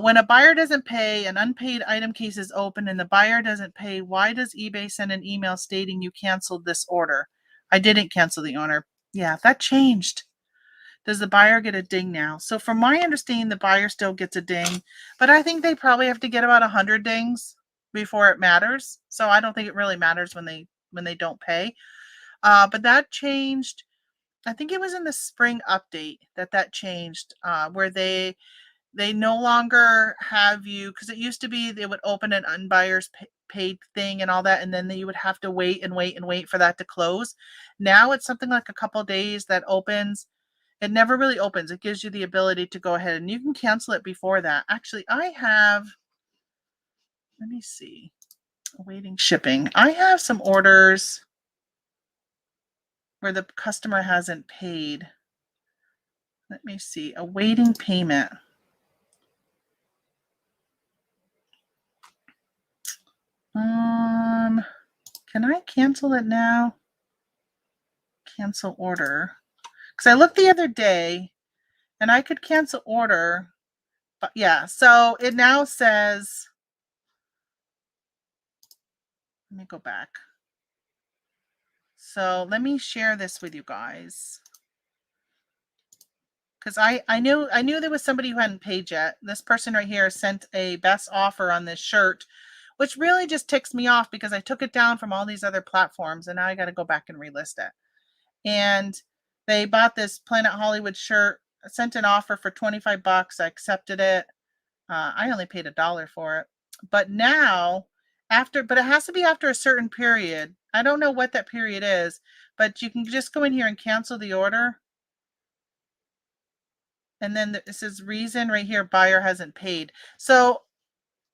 When a buyer doesn't pay, an unpaid item case is open and the buyer doesn't pay, why does eBay send an email stating you canceled this order? I didn't cancel the order. Yeah, that changed. Does the buyer get a ding now? So from my understanding, the buyer still gets a ding, but I think they probably have to get about 100 dings before it matters. So I don't think it really matters when they don't pay. But that changed. I think it was in the spring update that changed, where they no longer have you, because it used to be they would open an unbuyer's paid thing and all that, and then you would have to wait and wait and wait for that to close. Now it's something like a couple days that opens. It never really opens. It gives you the ability to go ahead and you can cancel it before that. Actually, I have, let me see, awaiting shipping. I have some orders where the customer hasn't paid. Let me see, awaiting payment. Can I cancel it now? Cancel order. Because I looked the other day and I could cancel order. But yeah, so it now says, let me go back. So let me share this with you guys. Because I knew there was somebody who hadn't paid yet. This person right here sent a best offer on this shirt, which really just ticks me off because I took it down from all these other platforms and now I got to go back and relist it. And they bought this Planet Hollywood shirt, sent an offer for 25 bucks. I accepted it. I only paid $1 for it. But now, but it has to be after a certain period. I don't know what that period is, but you can just go in here and cancel the order. And then it says reason right here, buyer hasn't paid. So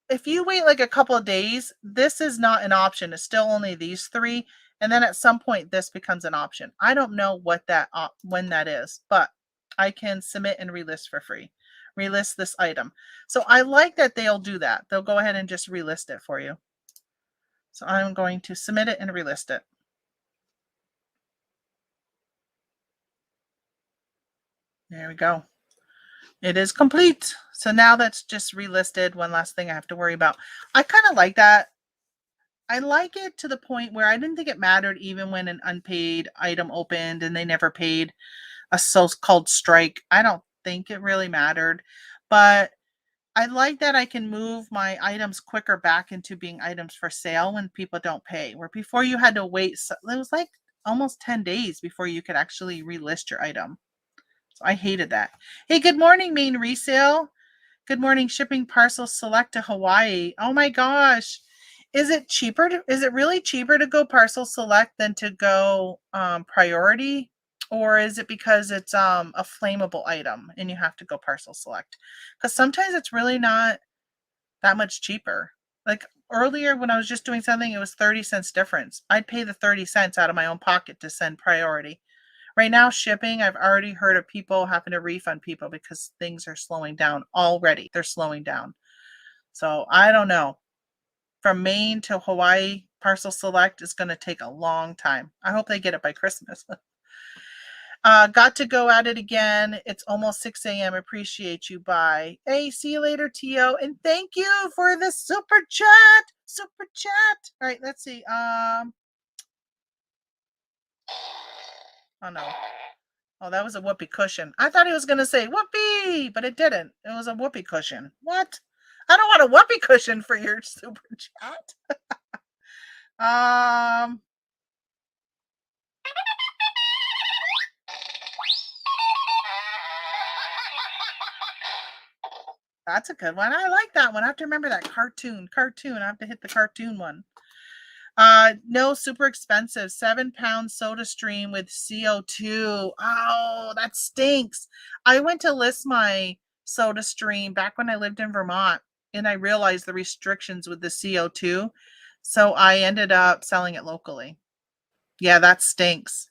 if you wait like a couple of days, this is not an option. It's still only these three. And then at some point, this becomes an option. I don't know what that when that is, but I can submit and relist for free. Relist this item. So I like that they'll do that. They'll go ahead and just relist it for you. So I'm going to submit it and relist it. There we go. It is complete. So now that's just relisted. One last thing I have to worry about. I kind of like that. I like it to the point where I didn't think it mattered even when an unpaid item opened and they never paid a so-called strike. I don't think it really mattered. But I like that I can move my items quicker back into being items for sale when people don't pay. Where before you had to wait, it was like almost 10 days before you could actually relist your item. So I hated that. Hey, good morning, main resale. Good morning, shipping parcel select to Hawaii. Oh my gosh. Is it cheaper? Is it really cheaper to go parcel select than to go priority? Or is it because it's a flammable item and you have to go parcel select? Because sometimes it's really not that much cheaper. Like earlier when I was just doing something, it was 30 cents difference. I'd pay the 30 cents out of my own pocket to send priority. Right now, shipping, I've already heard of people having to refund people because things are slowing down already. They're slowing down. So I don't know. From Maine to Hawaii, parcel select is going to take a long time. I hope they get it by Christmas. Got to go at it again. It's almost 6 a.m. Appreciate you. Bye. Hey, see you later, Tio. And thank you for the super chat. Super chat. All right, let's see. Oh no. Oh, that was a whoopee cushion. I thought he was going to say whoopee, but it didn't. It was a whoopee cushion. What? I don't want a whoopee cushion for your super chat. um, that's a good one. I like that one. I have to remember that cartoon. I have to hit the cartoon one. No, super expensive. 7 pound soda stream with CO2. Oh, that stinks. I went to list my soda stream back when I lived in Vermont and I realized the restrictions with the CO2. So I ended up selling it locally. Yeah, that stinks.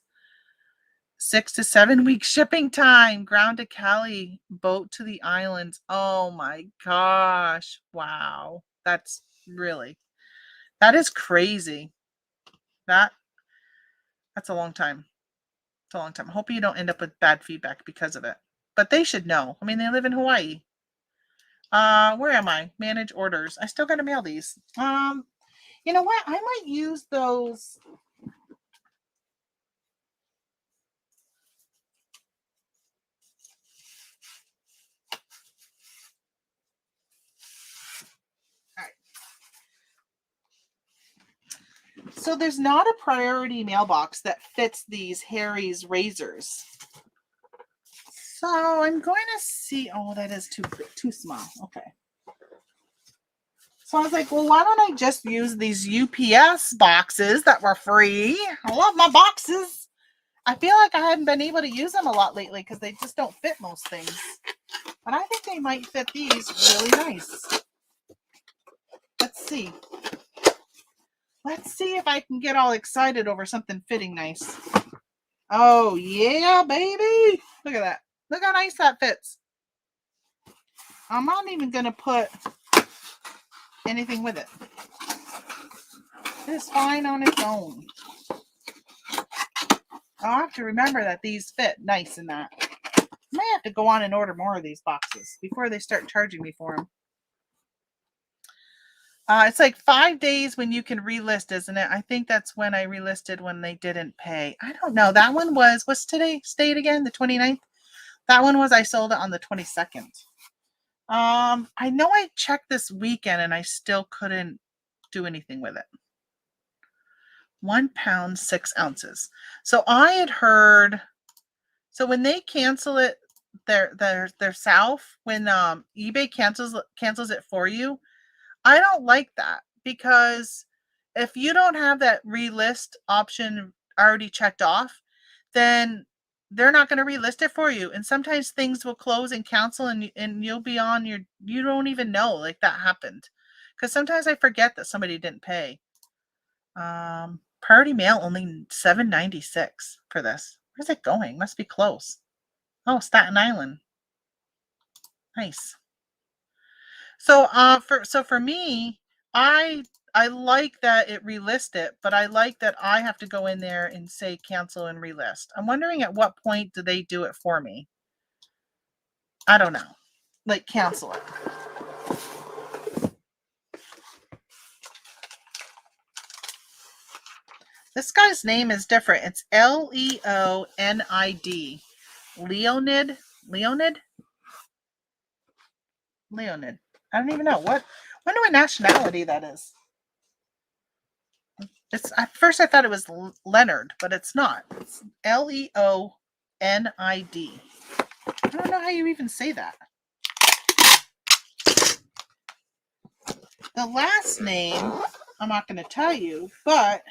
6 to 7 week shipping time. Ground to Cali, boat to the islands. Oh my gosh. Wow. That is crazy. That That's a long time. It's a long time. I hope you don't end up with bad feedback because of it. But they should know. I mean, they live in Hawaii. Where am I? Manage orders. I still gotta mail these. You know what? I might use those. All right. So there's not a priority mailbox that fits these Harry's razors. So I'm going to see. Oh, that is too small. Okay. So I was like, well, why don't I just use these UPS boxes that were free? I love my boxes. I feel like I haven't been able to use them a lot lately because they just don't fit most things. But I think they might fit these really nice. Let's see. Let's see if I can get all excited over something fitting nice. Oh, yeah, baby. Look at that. Look how nice that fits. I'm not even going to put anything with it. It's fine on its own. I'll have to remember that these fit nice in that. I might have to go on and order more of these boxes before they start charging me for them. It's like 5 days when you can relist, isn't it? I think that's when I relisted when they didn't pay. I don't know. That one what's today's date again? The 29th? That one was I sold it on the 22nd. I know I checked this weekend and I still couldn't do anything with it. 1 pound, 6 ounces. So I had heard, so when they cancel it, their south, when eBay cancels it for you, I don't like that because if you don't have that relist option already checked off, then they're not going to relist it for you. And sometimes things will close and cancel and you'll be on you don't even know like that happened. Because sometimes I forget that somebody didn't pay. Priority mail only $7.96 for this. Where's it going? Must be close. Oh, Staten Island. Nice. So for me, I like that it relist it, but I like that I have to go in there and say cancel and relist. I'm wondering at what point do they do it for me? I don't know. Like, cancel it. This guy's name is different. It's Leonid. Leonid? Leonid? Leonid. I don't even know. I wonder what nationality that is. It's at first I thought it was Leonard, but it's not. It's Leonid. I don't know how you even say that. The last name, I'm not going to tell you, but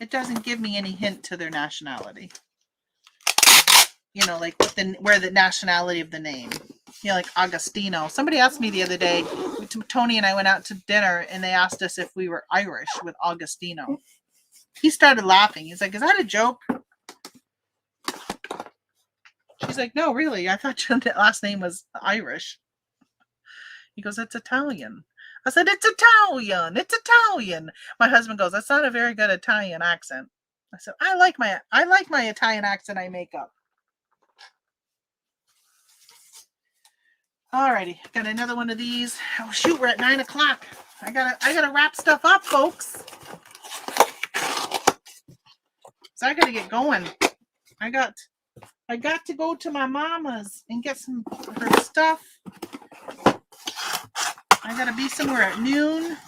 it doesn't give me any hint to their nationality. You know, like where the nationality of the name. You know, like Agostino. Somebody asked me the other day, Tony and I went out to dinner and they asked us if we were Irish with Agostino. He started laughing. He's like, is that a joke? She's like, no, really. I thought your last name was Irish. He goes, it's Italian. I said, it's Italian. It's Italian. My husband goes, that's not a very good Italian accent. I said, I like my Italian accent I make up. Alrighty, got another one of these. Oh shoot, we're at 9 o'clock. I gotta wrap stuff up, folks. So I gotta get going. I got to go to my mama's and get some of her stuff. I gotta be somewhere at noon,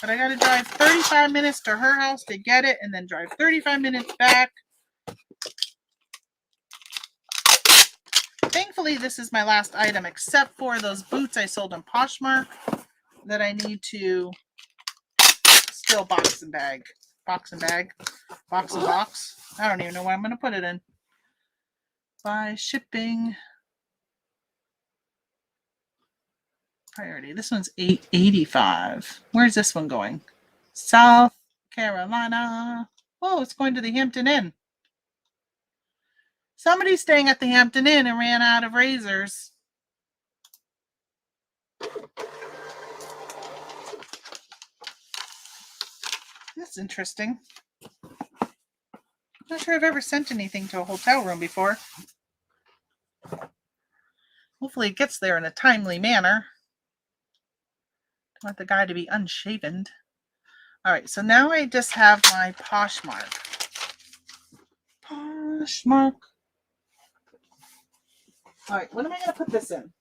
but I gotta drive 35 minutes to her house to get it and then drive 35 minutes back. Thankfully, this is my last item, except for those boots I sold in Poshmark that I need to still box and bag. I don't even know what I'm going to put it in. By shipping. Priority. This one's $8.85. Where's this one going? South Carolina. Oh, it's going to the Hampton Inn. Somebody's staying at the Hampton Inn and ran out of razors. That's interesting. I'm not sure I've ever sent anything to a hotel room before. Hopefully it gets there in a timely manner. I want the guy to be unshaven. Alright, so now I just have my Poshmark. Alright, what am I going to put this in?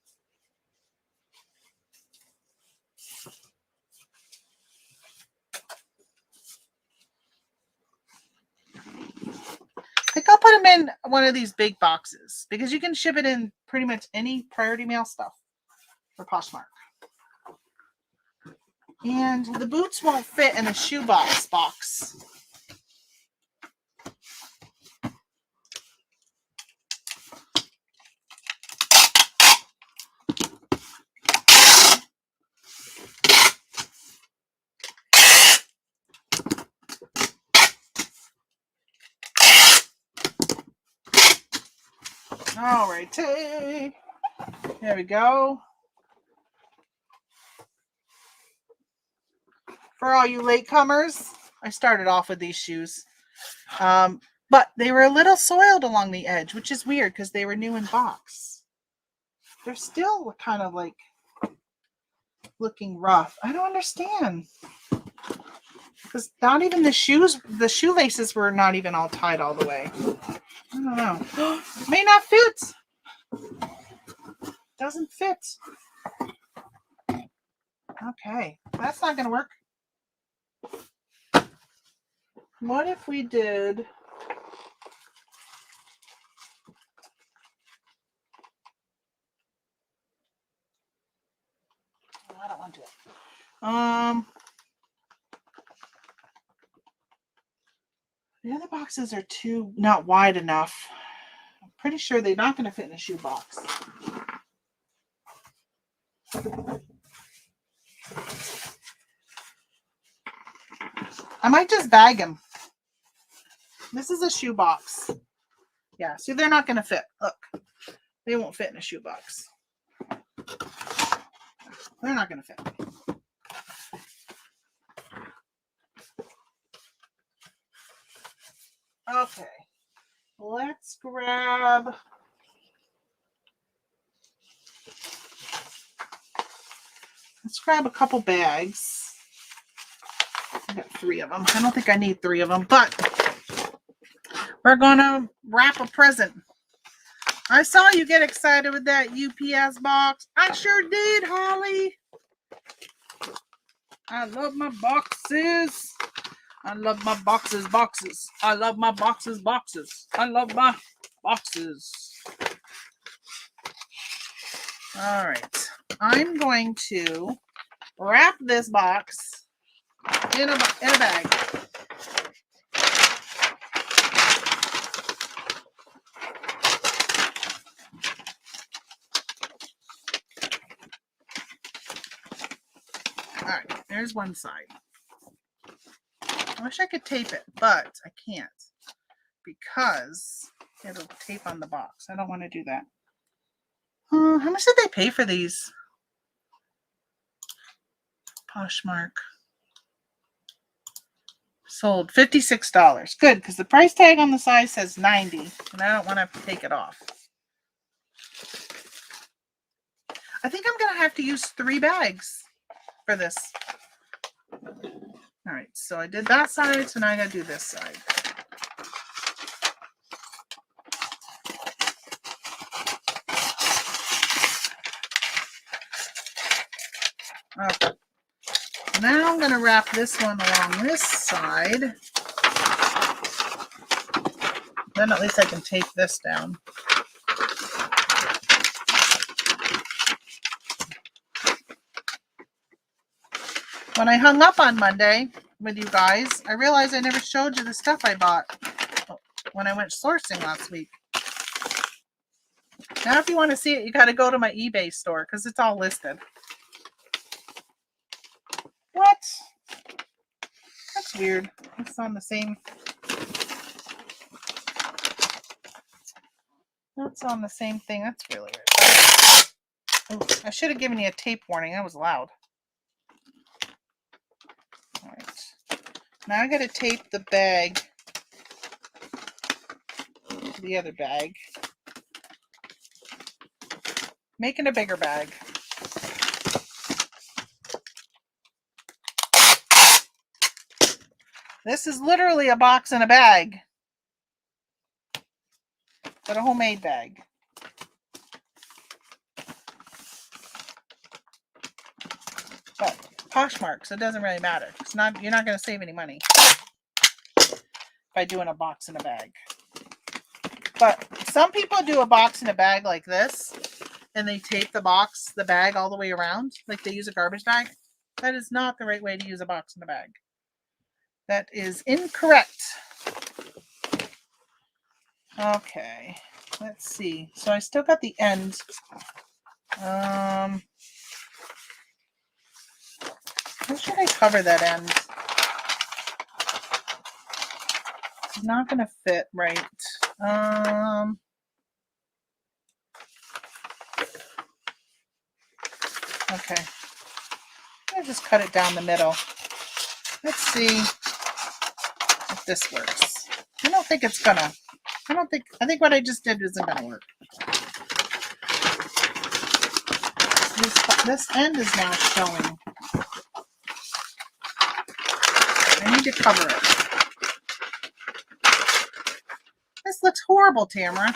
I think I'll put them in one of these big boxes because you can ship it in pretty much any priority mail stuff for Poshmark. And the boots won't fit in a shoebox box. Alrighty. There we go. For all you latecomers, I started off with these shoes. But they were a little soiled along the edge, which is weird because they were new in box. They're still kind of like looking rough. I don't understand. Because not even the shoelaces were not even all tied all the way. I don't know. May not fit. Doesn't fit. Okay, that's not going to work. What if we did... Oh, I don't want to do it. The other boxes are not wide enough. I'm pretty sure they're not going to fit in a shoe box. I might just bag them. This is a shoe box. Yeah, see, they're not going to fit. Look, they won't fit in a shoe box. They're not going to fit. Okay. let's grab a couple bags. I got 3 of them. I don't think I need 3 of them, but we're gonna wrap a present. I saw you get excited with that UPS box. I sure did, Holly. I love my boxes. I love my boxes. I love my boxes. I love my boxes. All right. I'm going to wrap this box in a bag. All right, there's one side. I wish I could tape it, but I can't because it'll tape on the box. I don't want to do that. How much did they pay for these? Poshmark. Sold $56. Good, because the price tag on the side says $90, and I don't want to have to take it off. I think I'm going to have to use 3 bags for this. All right, so I did that side, so now I got to do this side. Okay. Now I'm going to wrap this one along this side. Then at least I can tape this down. When I hung up on Monday with you guys, I realized I never showed you the stuff I bought when I went sourcing last week. Now if you want to see it, you got to go to my eBay store because it's all listed. What? That's weird. It's on the same. That's on the same thing. That's really weird. Ooh, I should have given you a tape warning. That was loud. All right. Now I got to tape the bag to the other bag. Making a bigger bag. This is literally a box and a bag, but a homemade bag. But Poshmark, so it doesn't really matter. It's not. You're not going to save any money by doing a box and a bag. But some people do a box and a bag like this, and they tape the bag all the way around, like they use a garbage bag. That is not the right way to use a box and a bag. That is incorrect. Okay, let's see. So I still got the end. How should I cover that end? It's not going to fit right. Okay. I'll just cut it down the middle. Let's see if this works. I don't think it's gonna. I think what I just did isn't gonna work. This end is now showing. I need to cover it. This looks horrible, Tamara.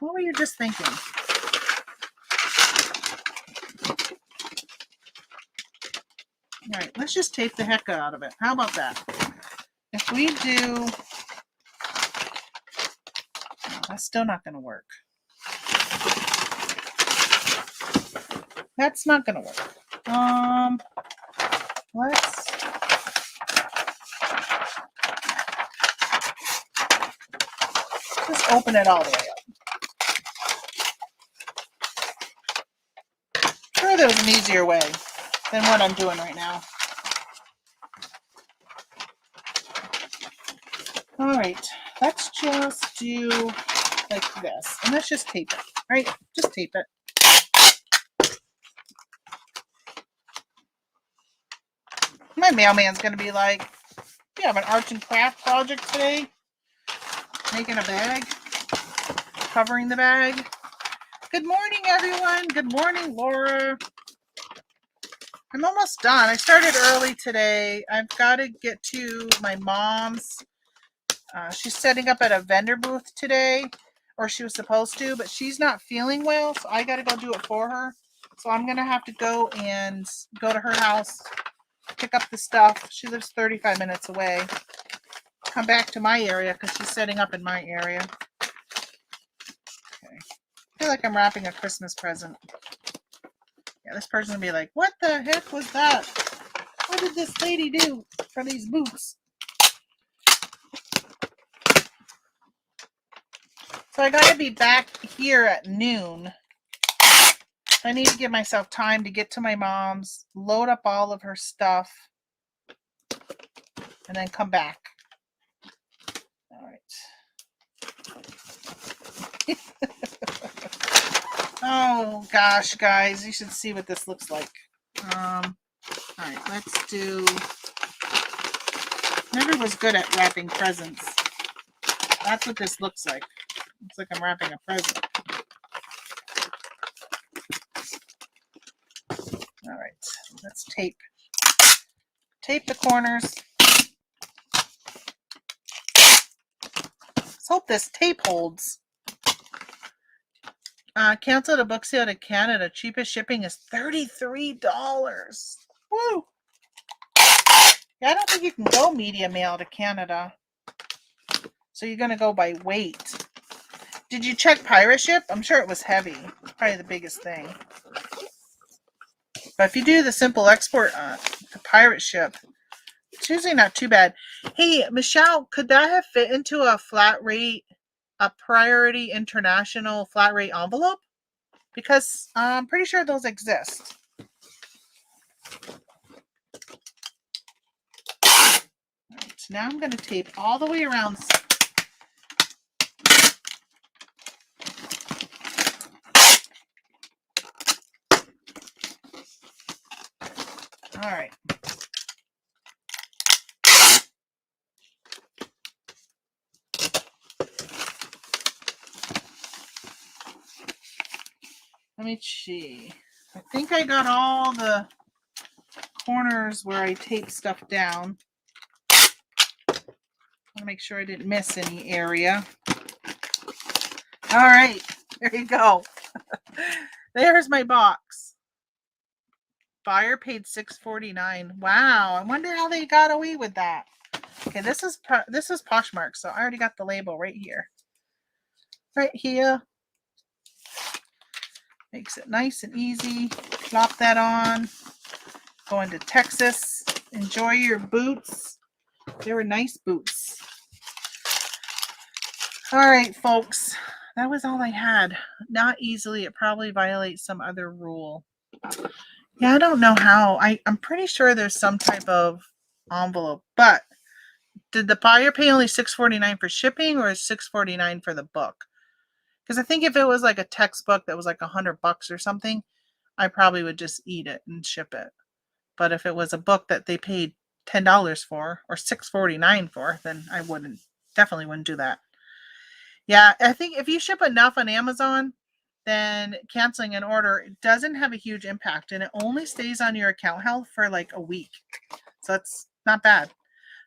What were you just thinking? All right, let's just tape the heck out of it. How about that? If we do... No, that's still not going to work. That's not going to work. Let's... just open it all the way up. I'm sure there was an easier way than what I'm doing right now. All right, let's just do like this, and let's just tape it, right? Just tape it. My mailman's gonna be like, you have an arts and craft project today. Making a bag. Covering the bag. Good morning, everyone. Good morning, Laura. I'm almost done. I started early today. I've got to get to my mom's. She's setting up at a vendor booth today, or she was supposed to, but she's not feeling well, so I got to go do it for her. So I'm going to have to go to her house, pick up the stuff. She lives 35 minutes away. Come back to my area because she's setting up in my area. Okay. I feel like I'm wrapping a Christmas present. Yeah, this person will be like, what the heck was that? What did this lady do for these boots? So I got to be back here at noon. I need to give myself time to get to my mom's, load up all of her stuff, and then come back. All right. Oh gosh, guys, you should see what this looks like. All right, let's do. Never was good at wrapping presents. That's what this looks like. Looks like I'm wrapping a present. All right, let's tape the corners. Let's hope this tape holds. Canceled a book sale to Canada. Cheapest shipping is $33. Woo! Yeah, I don't think you can go media mail to Canada. So you're going to go by weight. Did you check pirate ship? I'm sure it was heavy. Probably the biggest thing. But if you do the simple export to pirate ship, it's usually not too bad. Hey, Michelle, could that have fit into a flat rate, a Priority International flat rate envelope? Because I'm pretty sure those exist. Right, so now I'm going to tape all the way around. All right. Let me see. I think I got all the corners where I tape stuff down. I want to make sure I didn't miss any area. All right, there you go. There's my box. Buyer paid $6.49. Wow, I wonder how they got away with that. Okay, this is Poshmark, so I already got the label right here. Right here. Makes it nice and easy. Plop that on. Going to Texas. Enjoy your boots. They were nice boots. All right, folks. That was all I had. Not easily. It probably violates some other rule. Yeah, I don't know how. I'm pretty sure there's some type of envelope. But did the buyer pay only $6.49 for shipping or $6.49 for the book? Because I think if it was like a textbook that was like $100 or something, I probably would just eat it and ship it. But if it was a book that they paid $10 for or $6.49 for, then I definitely wouldn't do that. Yeah, I think if you ship enough on Amazon, then canceling an order doesn't have a huge impact, and it only stays on your account health for like a week. So that's not bad.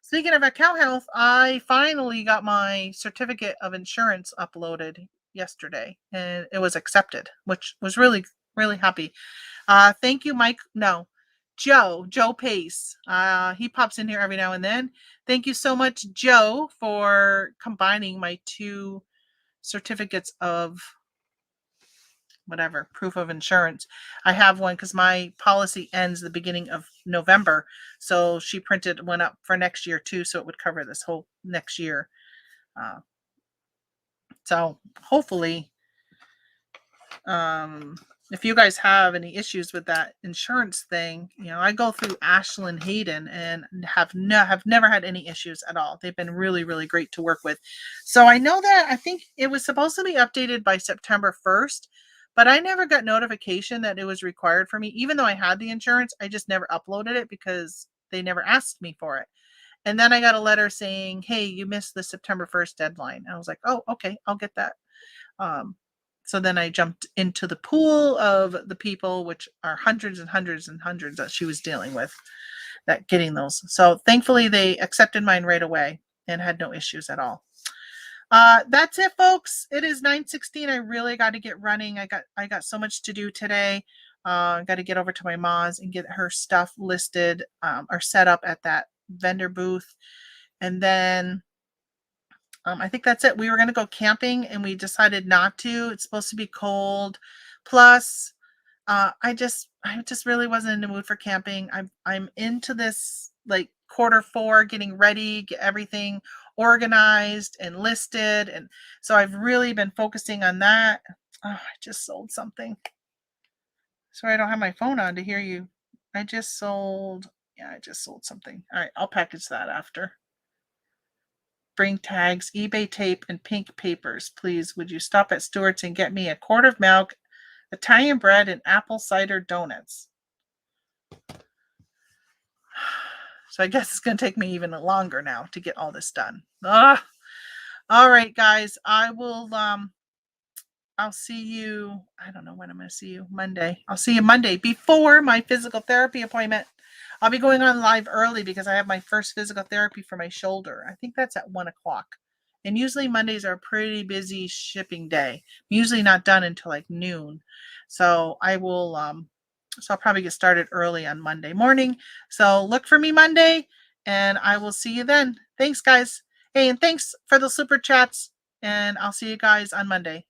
Speaking of account health, I finally got my certificate of insurance uploaded yesterday, and it was accepted, which was really, really happy. Thank you, Mike. No, Joe Pace. He pops in here every now and then. Thank you so much, Joe, for combining my two certificates of whatever, proof of insurance. I have one because my policy ends the beginning of November. So she printed one up for next year too. So it would cover this whole next year. So hopefully, if you guys have any issues with that insurance thing, I go through Ashland Hayden and have never had any issues at all. They've been really, really great to work with. So I know that I think it was supposed to be updated by September 1st, but I never got notification that it was required for me. Even though I had the insurance, I just never uploaded it because they never asked me for it. And then I got a letter saying, hey, you missed the September 1st deadline. And I was like, oh, okay, I'll get that. So then I jumped into the pool of the people, which are hundreds and hundreds and hundreds that she was dealing with, that getting those. So thankfully they accepted mine right away and had no issues at all. That's it, folks. It is 9:16. I really got to get running. I got so much to do today. I got to get over to my mom's and get her stuff listed or set up at that vendor booth. And then I think that's it. We were going to go camping and we decided not to. It's supposed to be cold. Plus, I just really wasn't in the mood for camping. I'm into this like Q4, getting ready, get everything organized and listed, and so I've really been focusing on that. Oh, I just sold something. Sorry, I don't have my phone on to hear you. I just sold something. All right, I'll package that after. Bring tags, eBay tape, and pink papers. Please, would you stop at Stewart's and get me a quart of milk, Italian bread, and apple cider donuts? So I guess it's going to take me even longer now to get all this done. All right, guys. I'll see you. I don't know when I'm going to see you. Monday. I'll see you Monday before my physical therapy appointment. I'll be going on live early because I have my first physical therapy for my shoulder. I think that's at 1:00. And usually Mondays are a pretty busy shipping day. I'm usually not done until like noon. So I'll probably get started early on Monday morning. So look for me Monday and I will see you then. Thanks, guys. Hey, and thanks for the super chats. And I'll see you guys on Monday.